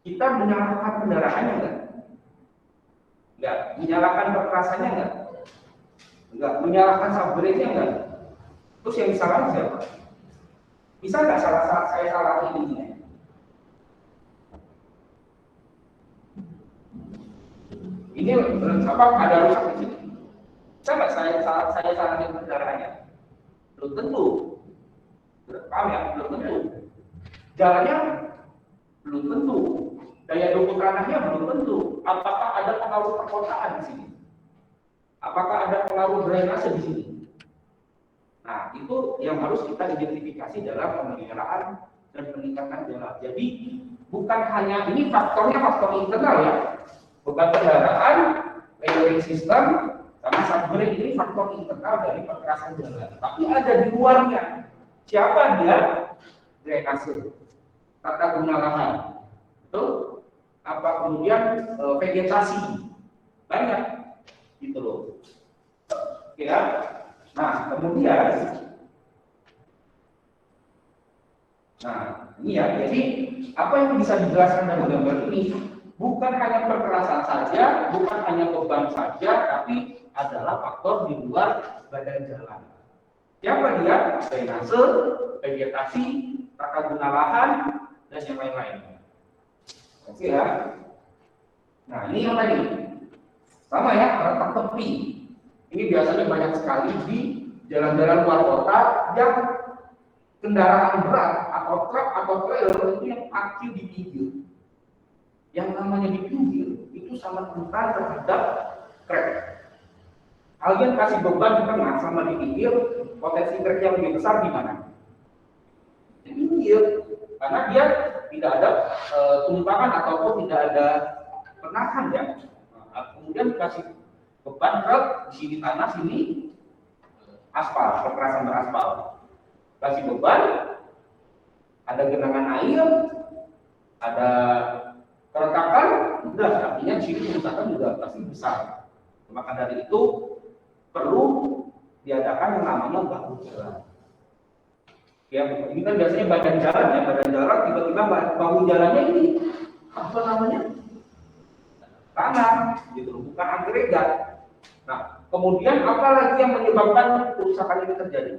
kita menyalahkan kendaraannya enggak? Enggak. Menyalahkan perkerasannya enggak? Enggak. Menyalahkan subgrade-nya enggak? Terus yang disalahin siapa? Bisa nggak saya salahin ini? Ini apa? Ada rusak di sini. Bisa nggak saya salahin kendaraannya? Belum tentu. Paham ya? Belum tentu. Jalannya belum tentu. Daya dukung tanahnya belum tentu. Apakah ada pengaruh perkotaan di sini? Apakah ada pengaruh drainase di sini? Nah, itu yang harus kita identifikasi dalam pemeliharaan dan peningkatan jalan. Jadi bukan hanya ini faktornya faktor internal ya, bukan kendaraan, layering system, karena subgrade ini faktor internal dari perkerasan jalan. Tapi ada di luarnya. Siapa dia? Drainase, tata guna lahan, betul? Apa kemudian vegetasi banyak, gitu loh. Oke ya. Nah kemudian, ini ya. Jadi apa yang bisa dijelaskan dalam gambar ini bukan hanya perkerasan saja, bukan hanya beban saja, tapi adalah faktor di luar badan jalan. Siapa dia? Drainase, vegetasi, tata guna lahan, dan yang lain-lain. Oke ya. Nah ini yang tadi sama ya, retak tepi. Ini biasanya banyak sekali di jalan-jalan luar kota yang kendaraan berat atau truk atau trailer itu yang parkir di pinggir. Yang namanya di pinggir itu sangat rentan terhadap crack. Kalian kasih beban di tengah sama di pinggir, potensi crack yang lebih besar di mana? Di pinggir, karena dia tidak ada tumpangan ataupun tidak ada penahan ya. Nah, kemudian dikasih beban truk di sini tanah, sini aspal, perkerasan beraspal. Kasih beban, ada genangan air, ada keretakan, udah artinya di sini kerusakan juga pasti besar. Maka dari itu perlu diadakan yang namanya bahu jalan. Ya, ini kan biasanya badan jalan ya, badan jalan tiba-tiba bahu jalannya ini apa namanya? Tanah, gitu, bukan agregat. Nah, kemudian apa lagi yang menyebabkan kerusakan ini terjadi?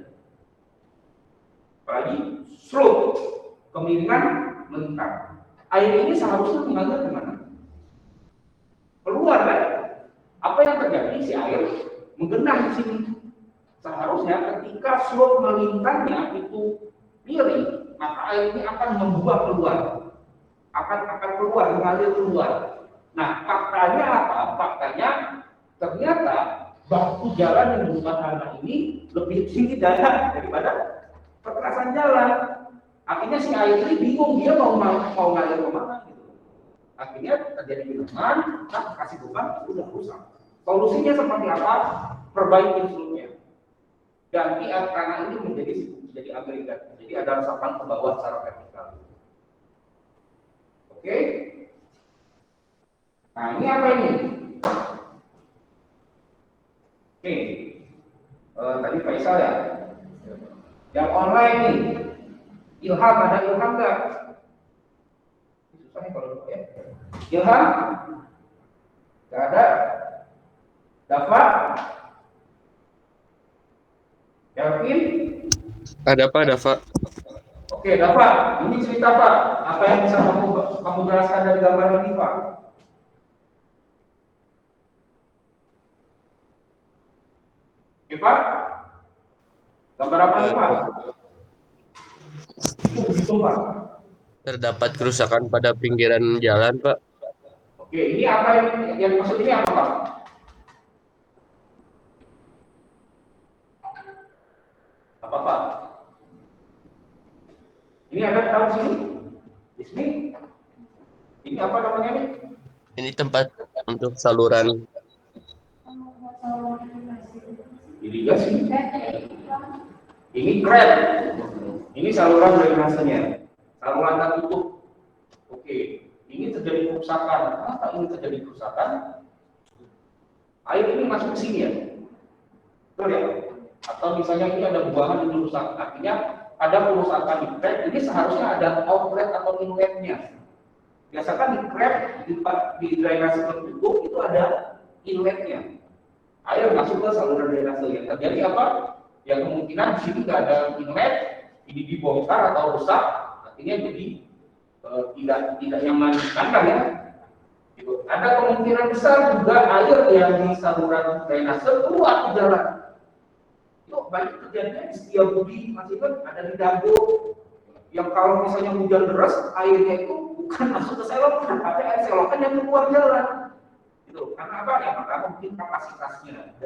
Apalagi slope, kemiringan melingkar. Air ini seharusnya mengalir kemana? Keluar kan? Apa yang terjadi? Si air menggenang di sini. Seharusnya ketika slope melingkarnya itu miring, maka air ini akan membuang keluar, akan keluar, mengalir keluar. Nah, faktanya apa? Faktanya ternyata bahu jalan yang berupa tanah ini lebih tinggi daripada perkerasan jalan. Akhirnya si air ini bingung dia mau ngalir kemana gitu. Akhirnya terjadi genangan, kasih beban sudah rusak. Solusinya seperti apa? Perbaiki slope-nya. Ganti tanah ini menjadi agregat. Jadi ada resapan ke bawah secara vertikal. Oke? Nah, ini apa ini? Oke. Tadi Faisal ya. Yang online nih. Ilham, ada Ilham nggak? Susah nih kalau ya. Ilham? Nggak ada. Dapat? Kelvin? Ada Pak, ada Pak. Oke, dapat. Ini cerita Pak. Apa yang bisa kamu jelaskan dari gambar ini Pak? Oke Pak. Gambar apa nih Pak? Begitu Pak. Terdapat kerusakan pada pinggiran jalan, Pak. Oke, ini apa yang maksud ini apa Pak? Apa Pak? Ini ada tahu sini? Di sini. Ini apa namanya nih? Ini tempat untuk saluran. Irigasi. Ini kren. Ini saluran drainasenya. Saluran tertutup. Oke. Ini terjadi kerusakan. Kenapa ini terjadi kerusakan? Air ini masuk ke sini ya. Betul ya? Atau misalnya ini ada buangan yang rusak. Artinya ada kerusakan di kren. Ini seharusnya ada outlet atau inletnya. Biasakan di kren di drainase tertutup itu ada inletnya. Air masuk ke saluran drainase. Yang terjadi apa? Yang kemungkinan di sini nggak ada inlet, ini dibongkar atau rusak, artinya jadi tidak nyaman dipandang ya. Gitu. Ada kemungkinan besar juga air yang di saluran drainase keluar ke jalan. Itu banyak terjadinya di Setiabudi, masih kan ada di Dago. Yang kalau misalnya hujan deras, airnya itu bukan masuk ke selokan, tapi air selokan yang keluar jalan. Gitu. Karena apa? Ya pertama mungkin kapasitasnya.